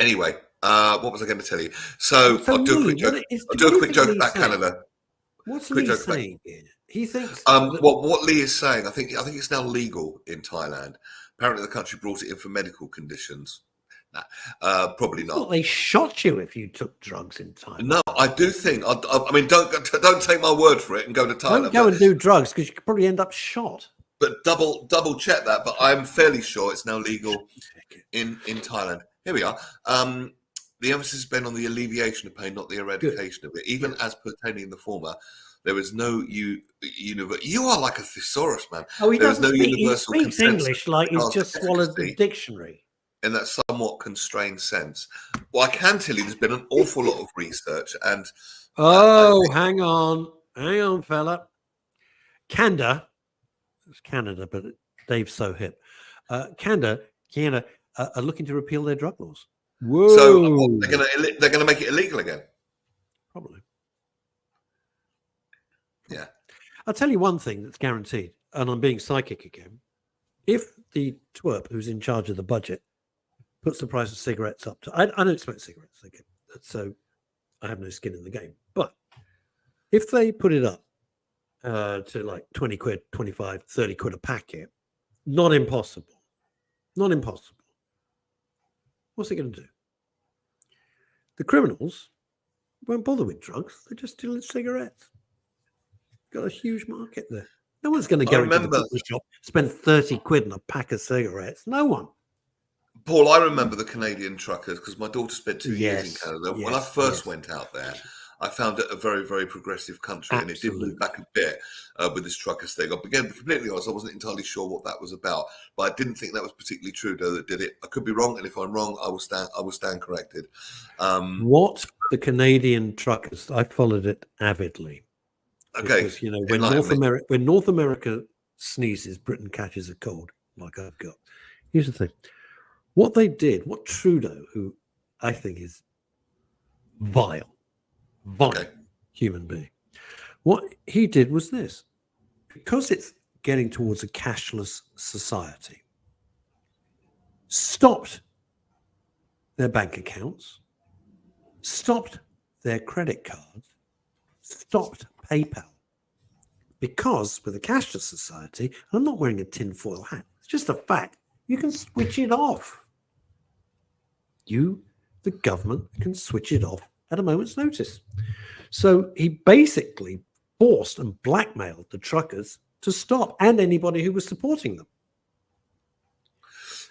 Anyway, what was I going to tell you? So I'll do a quick joke. I'll do a quick joke about Canada.
What's Lee saying here? He thinks
what Lee is saying, I think it's now legal in Thailand. Apparently the country brought it in for medical conditions. Nah, probably not.
Well, they shot you if you took drugs in Thailand.
No, I do think. I mean, don't take my word for it and go to Thailand.
Don't go and do drugs because you could probably end up shot.
But double check that. But I'm fairly sure it's now legal in Thailand. Here we are. The emphasis has been on the alleviation of pain, not the eradication of it. Even as pertaining the former, there is no universe. You are like a thesaurus, man.
Oh, he
doesn't
speak. He speaks English like he's just swallowed the dictionary.
In that somewhat constrained sense. Well, I can tell you there's been an awful lot of research and...
hang on, fella. Canada, it's Canada, but Dave's so hip. Canada are looking to repeal their drug laws. Whoa.
So they're gonna make it illegal again?
Probably.
Yeah.
I'll tell you one thing that's guaranteed, and I'm being psychic again. If the twerp who's in charge of the budget puts the price of cigarettes up to... I don't smoke cigarettes, okay, so I have no skin in the game. But if they put it up to like 20 quid, 25, 30 quid a packet, not impossible. Not impossible. What's it going to do? The criminals won't bother with drugs. They're just stealing cigarettes. Got a huge market there. No one's going to go into the shop, spend 30 quid on a pack of cigarettes. No one.
Paul, I remember the Canadian truckers because my daughter spent 2 years in Canada. When I first went out there, I found it a very, very progressive country. And it did move back a bit with this truckers thing. Again, completely honest, I wasn't entirely sure what that was about, but I didn't think that was particularly Trudeau that did it. I could be wrong, and if I'm wrong, I will stand corrected.
What the Canadian truckers? I followed it avidly.
Okay,
because, when North America sneezes, Britain catches a cold, like I've got. Here's the thing: what they did, what Trudeau, who I think is vile human being, what he did was this: because it's getting towards a cashless society, stopped their bank accounts, stopped their credit cards, stopped PayPal. Because with a cashless society, and I'm not wearing a tinfoil hat, it's just a fact, you can switch it off. You, the government, can switch it off at a moment's notice. So he basically forced and blackmailed the truckers to stop, and anybody who was supporting them.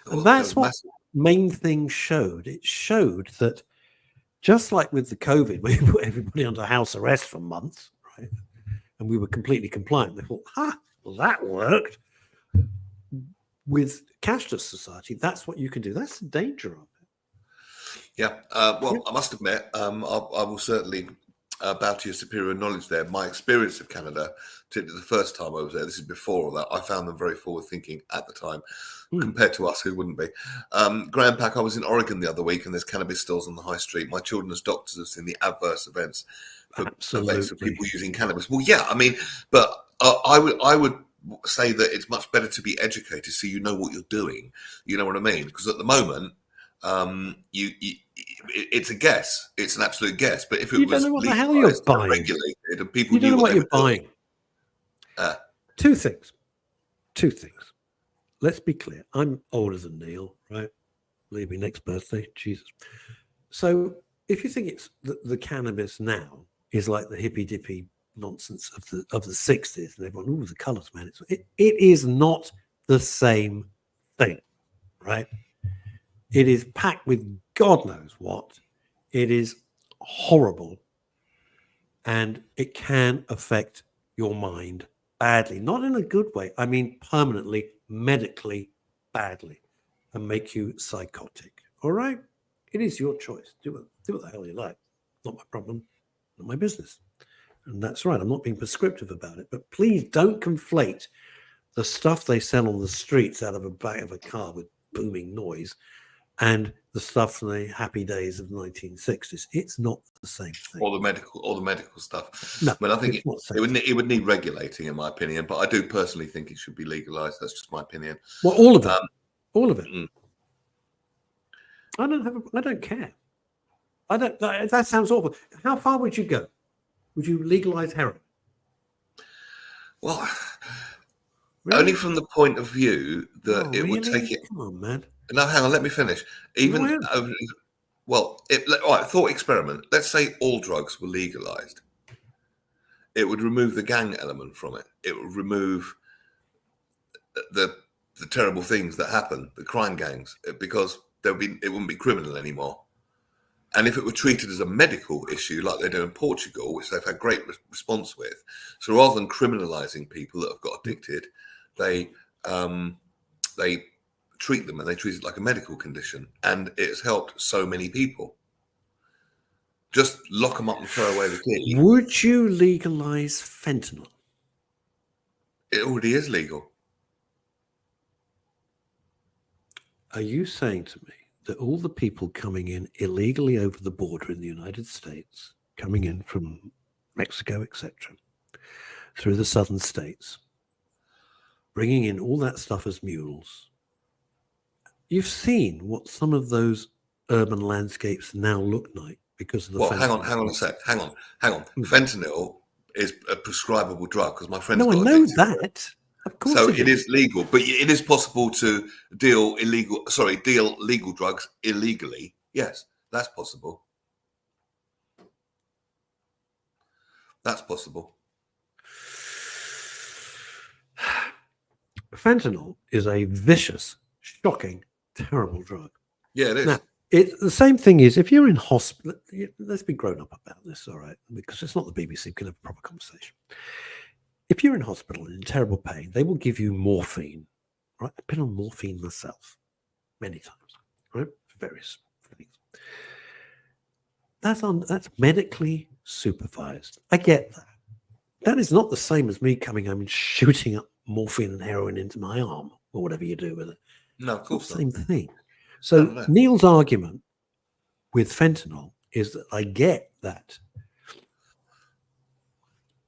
And that's what main thing showed. It showed that just like with the COVID, we put everybody under house arrest for months, right? And we were completely compliant. They thought, well, that worked. With cashless society, that's what you can do. That's the danger of it.
Yeah. I must admit, I will certainly bow to your superior knowledge there. My experience of Canada, particularly the first time I was there, this is before all that, I found them very forward-thinking at the time, compared to us, who wouldn't be. Graham Pack, I was in Oregon the other week, and there's cannabis stores on the high street. My children as doctors have seen the adverse events for people using cannabis. Well, yeah, I mean, but I would say that it's much better to be educated so you know what you're doing. You know what I mean? Because at the moment, it's a guess. It's an absolute guess. But if it was
don't know what the hell you're buying,
regulated, and people
knew what you're buying. Two things. Let's be clear. I'm older than Neil, right? Leave me next birthday, Jesus. So if you think it's the cannabis now is like the hippy dippy nonsense of the 60s, and everyone, the colours, man. It is not the same thing, right? It is packed with God knows what. It is horrible, and it can affect your mind badly. Not in a good way. I mean, permanently, medically badly, and make you psychotic. All right? It is your choice. Do what the hell you like. Not my problem. Not my business. And that's right. I'm not being prescriptive about it. But please don't conflate the stuff they sell on the streets out of a back of a car with booming noise, and the stuff from the happy days of the 1960s. It's not the same thing.
Or the medical stuff.
No,
But I think
it's not the same
it would need regulating, in my opinion. But I do personally think it should be legalized. That's just my opinion.
Well, all of it. All of it.
Mm.
I don't care. I don't. That sounds awful. How far would you go? Would you legalize heroin?
Well,
Really?
only from the point of view that it would
really?
take it.
Come on, man.
No, hang on. Let me finish. Even all right. Thought experiment. Let's say all drugs were legalized. It would remove the gang element from it. It would remove the terrible things that happen, the crime gangs, because it wouldn't be criminal anymore. And if it were treated as a medical issue, like they do in Portugal, which they've had great response with, so rather than criminalizing people that have got addicted, they treat them and they treat it like a medical condition, and it's helped so many people. Just lock them up and throw away the key.
Would you legalize fentanyl?
It already is legal.
Are you saying to me that all the people coming in illegally over the border in the United States, coming in from Mexico, etc., through the southern states, bringing in all that stuff as mules, you've seen what some of those urban landscapes now look like because of the
hang on a sec. Hang on. Fentanyl is a prescribable drug because my friend's got
I know
addicted.
that. Of course.
So it is legal, but it is possible to deal legal drugs illegally. Yes, that's possible. That's possible.
Fentanyl is a vicious, shocking, terrible drug.
Yeah, it is.
Now, the same thing is if you're in hospital, let's be grown up about this, all right? Because it's not the BBC, we can have a proper conversation. If you're in hospital and in terrible pain, they will give you morphine, right? I've been on morphine myself many times, right? For various things. That's medically supervised. I get that. That is not the same as me coming home and shooting up morphine and heroin into my arm or whatever you do with it.
No, of course
not. Same thing.
So
no. Neil's argument with fentanyl is that I get that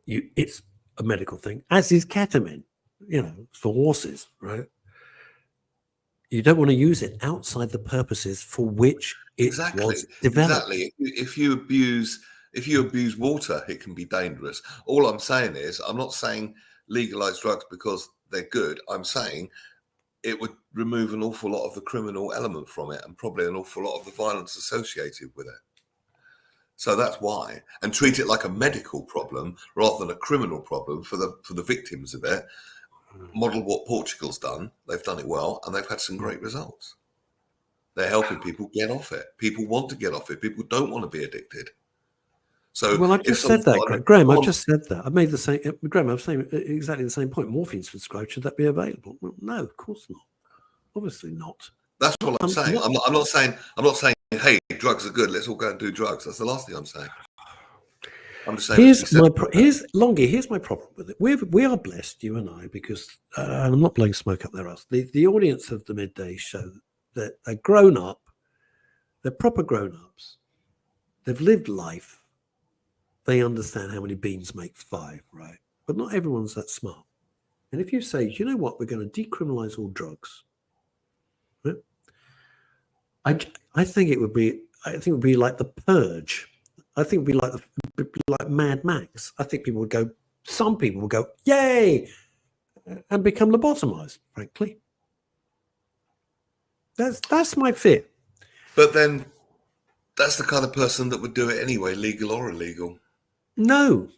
it's a medical thing, as is ketamine, for horses, right? You don't want to use it outside the purposes for which it was developed.
Exactly. If you abuse water, it can be dangerous. All I'm saying is, I'm not saying legalize drugs because they're good. I'm saying it would remove an awful lot of the criminal element from it and probably an awful lot of the violence associated with it. So that's why, and treat it like a medical problem rather than a criminal problem for the victims of it. Model what Portugal's done. They've done it well, and they've had some great results. They're helping people get off it. People want to get off it. People don't want to be addicted. So,
well, I've just said that, Graham. I've just said that. I've made the same, Graham. I'm saying exactly the same point. Morphine's prescribed. Should that be available? Well, no, of course not. Obviously not.
That's what I'm saying. I'm not saying. Hey, drugs are good. Let's all go and do drugs. That's the last thing I'm saying. I'm just saying.
Here's my problem with it. We are blessed, you and I, because I'm not blowing smoke up their ass. The audience of the Midday show that they're grown up, they're proper grown ups. They've lived life. They understand how many beans make 5, right? But not everyone's that smart. And if you say, you know what, we're going to decriminalize all drugs, right? I think it would be like the Purge. I think it would be like Mad Max. I think some people would go, yay, and become lobotomized, frankly. That's my fear.
But then that's the kind of person that would do it anyway, legal or illegal.
No.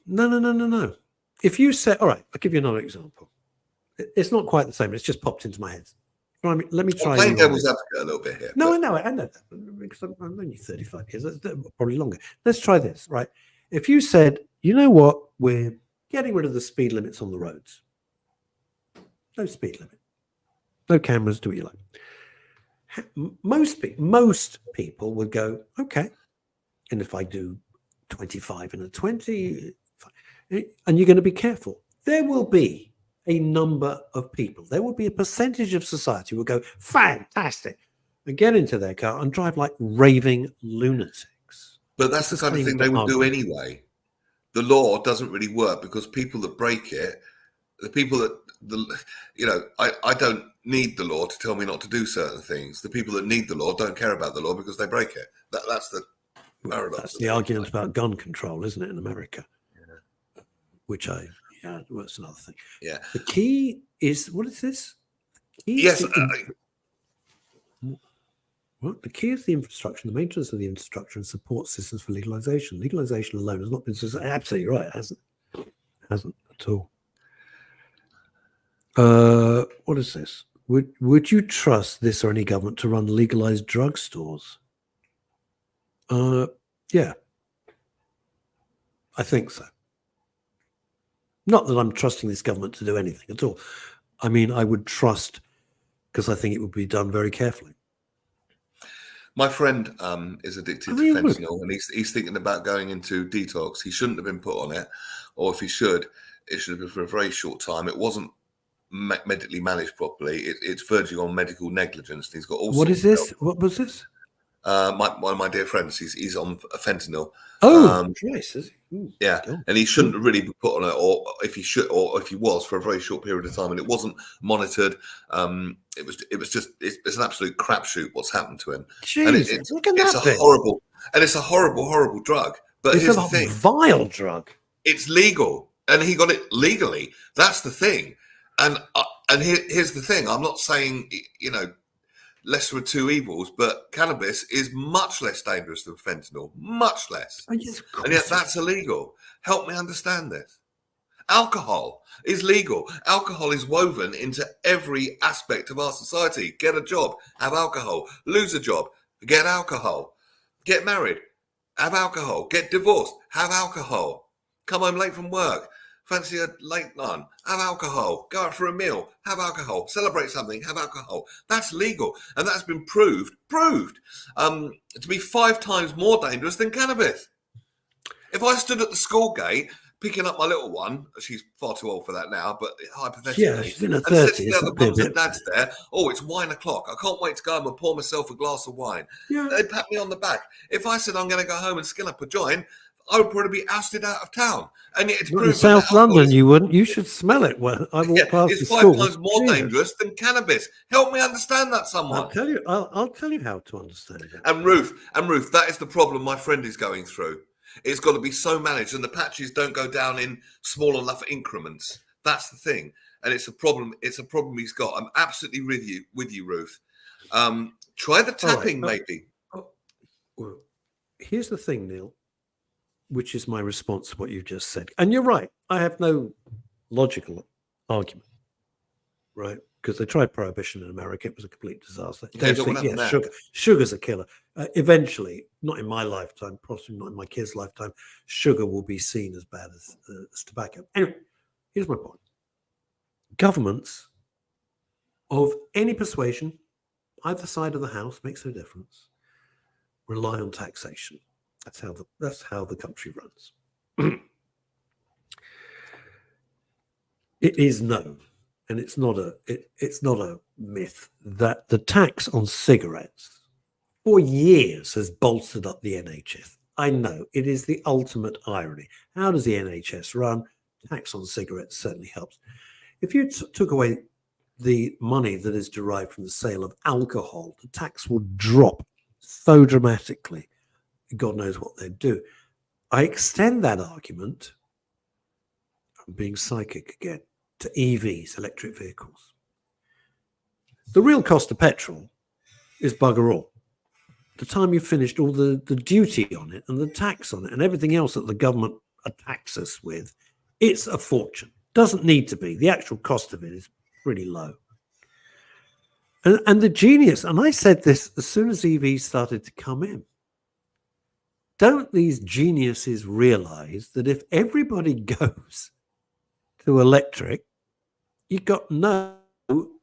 If you say, all right, I'll give you another example. It's not quite the same. It's just popped into my head. Let me try.
Playing devil's advocate a little bit here.
No, I know that because I'm only 35 years. That's probably longer. Let's try this, right? If you said, you know what, we're getting rid of the speed limits on the roads. No speed limit. No cameras, do what you like. Most people would go, okay. And if I do 25 and a 20, and you're going to be careful, there will be a number of people. There will be a percentage of society who will go, fantastic, and get into their car and drive like raving lunatics.
But that's the kind of thing they would do anyway. The law doesn't really work because people that break it, the people that, I don't need the law to tell me not to do certain things. The people that need the law don't care about the law because they break it. That's the paradox.
That's the argument about gun control, isn't it, in America? Yeah. Which that's another thing.
Yeah.
The key is, what is this? The key is the infrastructure, the maintenance of the infrastructure and support systems for legalization. Legalization alone has not been absolutely right, hasn't at all. What is this? Would you trust this or any government to run legalized drugstores? Yeah, I think so. Not that I'm trusting this government to do anything at all. I mean, I would trust because I think it would be done very carefully.
My friend is addicted to fentanyl, and he's thinking about going into detox. He shouldn't have been put on it, or if he should, it should have been for a very short time. It wasn't medically managed properly. It's verging on medical negligence. He's got all.
What is this? What was this?
One of my dear friends. He's on fentanyl.
Oh, nice.
Yeah, and he shouldn't really be put on it, or if he should, or if he was for a very short period of time, and it wasn't monitored. It was just it's an absolute crapshoot what's happened to him.
Jesus,
and
it's
a horrible drug. But
it's
here's
a
the thing:
vile drug.
It's legal, and he got it legally. That's the thing. And here's the thing: I'm not saying lesser of two evils, but cannabis is much less dangerous than fentanyl, much less.
Oh, yes,
and yet that's illegal. Help me understand this. Alcohol is legal. Alcohol is woven into every aspect of our society. Get a job, have alcohol. Lose a job, get alcohol. Get married, have alcohol. Get divorced, have alcohol. Come home late from work, fancy a late night, have alcohol. Go out for a meal, have alcohol. Celebrate something, have alcohol. That's legal, and that's been proved to be 5 times more dangerous than cannabis. If I stood at the school gate picking up my little one, she's far too old for that now, but hypothetically,
yeah, she's in her 30s.
The mums and dads there. Oh, it's wine o'clock. I can't wait to go home and pour myself a glass of wine.
Yeah.
They pat me on the back. If I said I'm going to go home and skin up a joint, I would probably be ousted out of town. And yet it's
in South London, you wouldn't. You should smell it. When I walk past
it's
the
5
school.
times more dangerous than cannabis. Help me understand that, someone.
I'll tell you how to understand it.
And Ruth, that is the problem my friend is going through. It's got to be so managed, and the patches don't go down in small enough increments. That's the thing, and it's a problem. It's a problem he's got. I'm absolutely with you, Ruth. Try the tapping, maybe.
Well, here's the thing, Neil, which is my response to what you've just said. And you're right. I have no logical argument, right? Because they tried prohibition in America. It was a complete disaster. Sugar's a killer. Eventually, not in my lifetime, possibly not in my kids' lifetime, sugar will be seen as bad as tobacco. Anyway, here's my point. Governments of any persuasion, either side of the house, makes no difference, rely on taxation. That's how the country runs. It is known, and it's not a myth, that the tax on cigarettes for years has bolstered up the NHS. I know it is the ultimate irony. How does the NHS run? Tax on cigarettes certainly helps. If you took away the money that is derived from the sale of alcohol, the tax will drop so dramatically. God knows what they'd do. I extend that argument, I'm being psychic again, to EVs, electric vehicles. The real cost of petrol is bugger all. The time you've finished all the duty on it and the tax on it and everything else that the government attacks us with, it's a fortune. Doesn't need to be. The actual cost of it is pretty low. And the genius, and I said this as soon as EVs started to come in, don't these geniuses realize that if everybody goes to electric, you've got no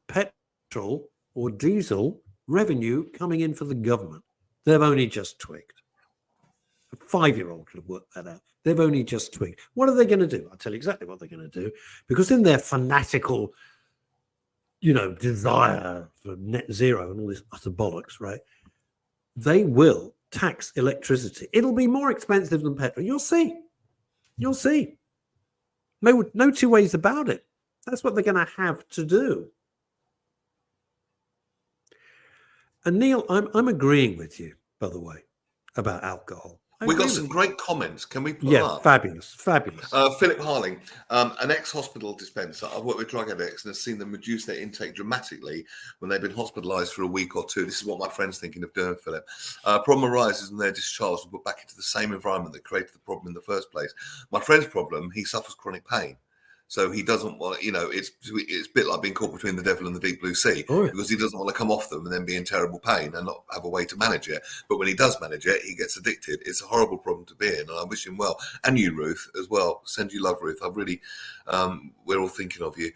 petrol or diesel revenue coming in for the government? They've only just twigged. A 5-year-old could have worked that out. They've only just twigged. What are they going to do? I'll tell you exactly what they're going to do. Because in their fanatical, desire for net zero and all this utter bollocks, right? They will tax electricity. It'll be more expensive than petrol. You'll see. You'll see. No two ways about it. That's what they're going to have to do. And Neil, I'm agreeing with you, by the way, about alcohol.
We got some great comments. Can we put them up?
Fabulous.
Philip Harling, an ex-hospital dispenser. I've worked with drug addicts and have seen them reduce their intake dramatically when they've been hospitalised for a week or two. This is what my friend's thinking of doing, Philip. Problem arises when they're discharged and put back into the same environment that created the problem in the first place. My friend's problem, he suffers chronic pain. So he doesn't want, it's a bit like being caught between the devil and the deep blue sea, because he doesn't want to come off them and then be in terrible pain and not have a way to manage it. But when he does manage it, he gets addicted. It's a horrible problem to be in, and I wish him well. And you, Ruth, as well. Send you love, Ruth. I really, we're all thinking of you.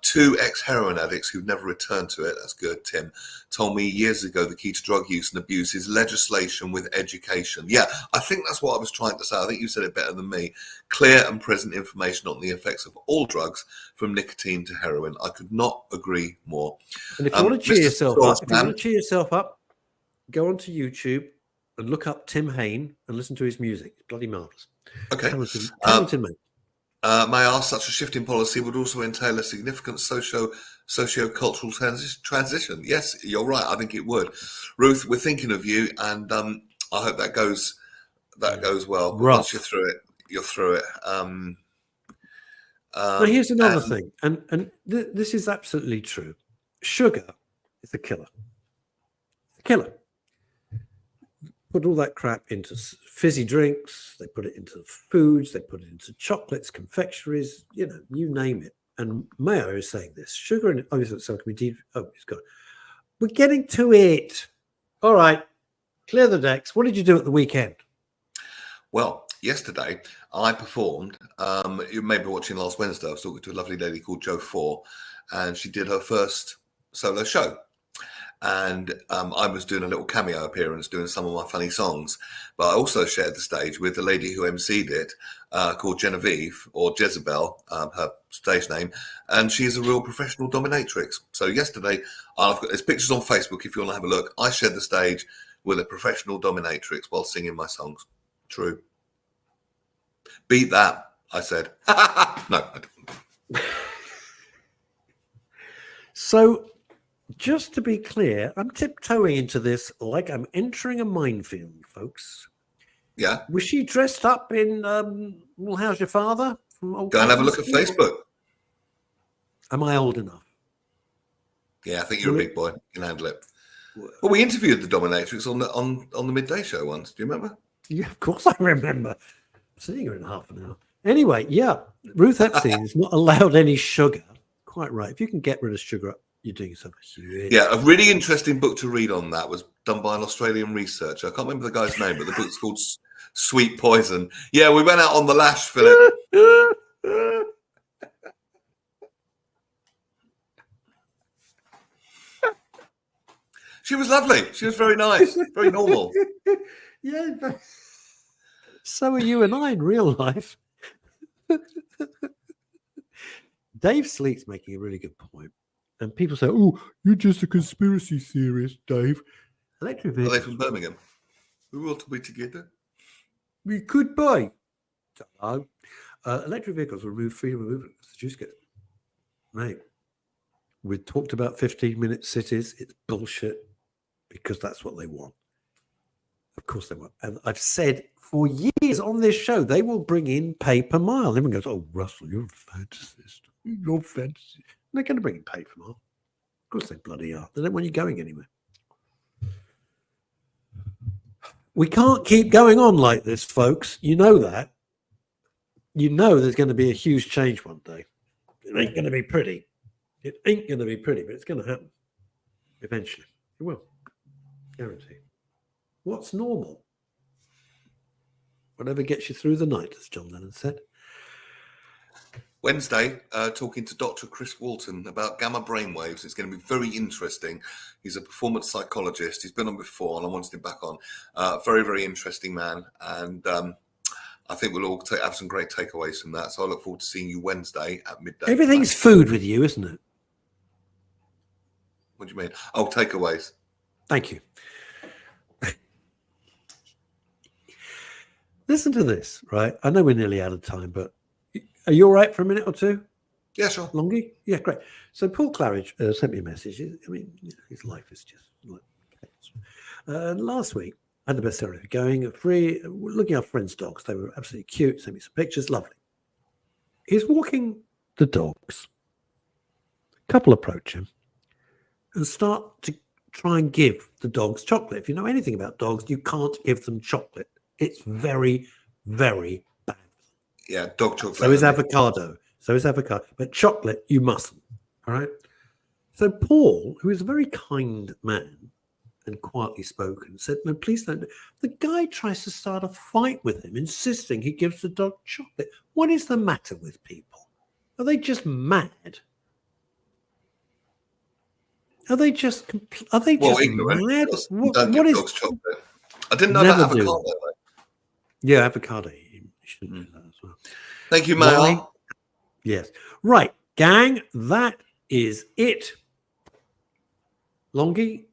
2 ex-heroin addicts who've never returned to it, that's good, Tim, told me years ago the key to drug use and abuse is legislation with education. Yeah, I think that's what I was trying to say. I think you said it better than me. Clear and present information on the effects of all drugs, from nicotine to heroin. I could not agree more.
And if you want to cheer yourself up, go onto YouTube and look up Tim Hain and listen to his music. It's bloody marvellous.
Okay.
Talented man.
May I ask, such a shift in policy would also entail a significant socio-cultural transition? Yes, you're right. I think it would. Ruth, we're thinking of you, and I hope that goes well. Once you're through it, you're through it.
Now, here's another thing, and this is absolutely true. Sugar is a killer. It's a killer. Put all that crap into fizzy drinks. They put it into foods. They put it into chocolates, confectionaries. You name it. And Mayo is saying this: sugar and so can we he's got. We're getting to it. All right, clear the decks. What did you do at the weekend?
Well, yesterday I performed. You may be watching last Wednesday. I was talking to a lovely lady called Jo 4, and she did her first solo show. And I was doing a little cameo appearance, doing some of my funny songs. But I also shared the stage with the lady who emceed it, called Genevieve, or Jezebel, her stage name. And she's a real professional dominatrix. So yesterday, there's pictures on Facebook if you want to have a look. I shared the stage with a professional dominatrix while singing my songs. True. Beat that, I said. No, I didn't.
So, just to be clear, I'm tiptoeing into this like I'm entering a minefield, folks.
Yeah.
Was she dressed up in Well, How's Your Father?
Go and have a look at Facebook.
Am I old enough?
Yeah, I think you're a big boy. You can handle it. Well, we interviewed the dominatrix on the Midday show once. Do you remember?
Yeah, of course I remember. I'm seeing her in half an hour. Anyway, yeah, Ruth Epstein is not allowed any sugar. Quite right. If you can get rid of sugar, you're doing something huge.
Yeah, a really interesting book to read on that was done by an Australian researcher. I can't remember the guy's name, but the book's called Sweet Poison. Yeah, we went out on the lash, Philip. She was lovely. She was very nice, very normal.
Yeah, but so are you and I in real life. Dave Sleet's making a really good point. And people say, oh, you're just a conspiracy theorist, Dave. Electric vehicles.
Are they from Birmingham? We want to be together.
We could buy. Electric vehicles will remove freedom of movement. That's the juice get. Mate, we talked about 15-minute cities. It's bullshit because that's what they want. Of course they won't. And I've said for years on this show, they will bring in pay per mile. Everyone goes, oh, Russell, you're a fantasist. You're fantasy. They're going to bring in pay per mile. Of course they bloody are. They don't want you going anywhere. We can't keep going on like this, folks. You know that. You know there's going to be a huge change one day. It ain't going to be pretty. It ain't going to be pretty, but it's going to happen. Eventually. It will. Guaranteed. What's normal? Whatever gets you through the night, as John Lennon said.
Wednesday, talking to Dr. Chris Walton about gamma brainwaves. It's going to be very interesting. He's a performance psychologist. He's been on before, and I wanted him back on. Very, very interesting man. And I think we'll all have some great takeaways from that. So I look forward to seeing you Wednesday at midday.
Everything's food with you, isn't it?
What do you mean? Oh, takeaways.
Thank you. Listen to this, right? I know we're nearly out of time, but are you all right for a minute or two?
Yeah, sure.
Longie? Yeah, great. So Paul Claridge sent me a message. I mean, his life is just like chaos. Last week, I had the best area going, looking after friends' dogs. They were absolutely cute, sent me some pictures, lovely. He's walking the dogs. A couple approach him and start to try and give the dogs chocolate. If you know anything about dogs, you can't give them chocolate. It's very, very bad. Yeah,
dog chocolate.
So is avocado. But chocolate, you mustn't. All right? So Paul, who is a very kind man and quietly spoken, said, no, please don't. The guy tries to start a fight with him, insisting he gives the dog chocolate. What is the matter with people? Are they just mad? Are they just
ignorant?
mad?
Don't give dogs chocolate. I didn't know that avocado.
Yeah, avocado. You should know that as well.
Thank you, Mayor.
Yes. Right, gang, that is it. Longie,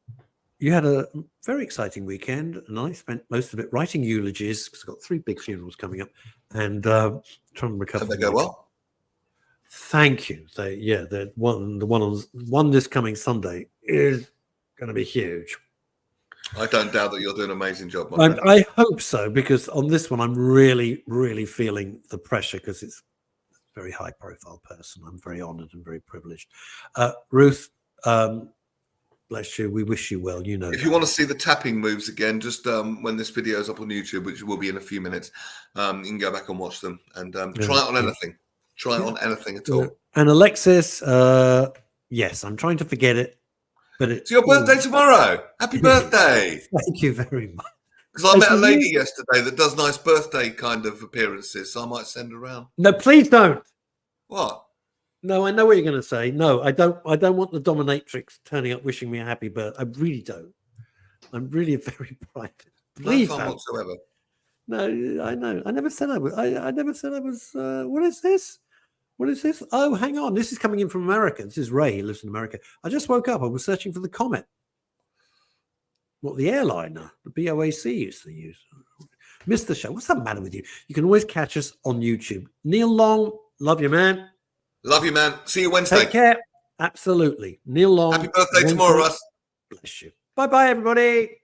you had a very exciting weekend, and I spent most of it writing eulogies because I've got 3 big funerals coming up and trying to recover.
Did they go well?
Thank you. The one this coming Sunday is going to be huge.
I don't doubt that you'll do an amazing job.
I hope so, because on this one, I'm really, really feeling the pressure because it's a very high-profile person. I'm very honoured and very privileged. Ruth, bless you. We wish you well. You know,
if you want to see the tapping moves again, just when this video is up on YouTube, which will be in a few minutes, you can go back and watch them and try it on anything. Try it on anything at all.
And Alexis, yes, I'm trying to forget it. But
it's your birthday tomorrow. Happy birthday.
Thank you very much.
Because I met a lady yesterday that does nice birthday kind of appearances, so I might send her around.
No, please don't.
What?
No, I know what you're going to say. No, I don't want the dominatrix turning up wishing me a happy birthday. I really don't. I'm really very private. Please
no fun
don't.
whatsoever.
No, I know. I never said I was. I never said I was. What is this? What is this? Oh, hang on. This is coming in from America. This is Ray. He lives in America. I just woke up. I was searching for the Comet. What, the airliner? The BOAC used to use. Missed the show. What's the matter with you? You can always catch us on YouTube. Neil Long, love you, man.
Love you, man. See you Wednesday.
Take care. Absolutely. Neil Long.
Happy birthday tomorrow, Russ.
Bless you. Bye-bye, everybody.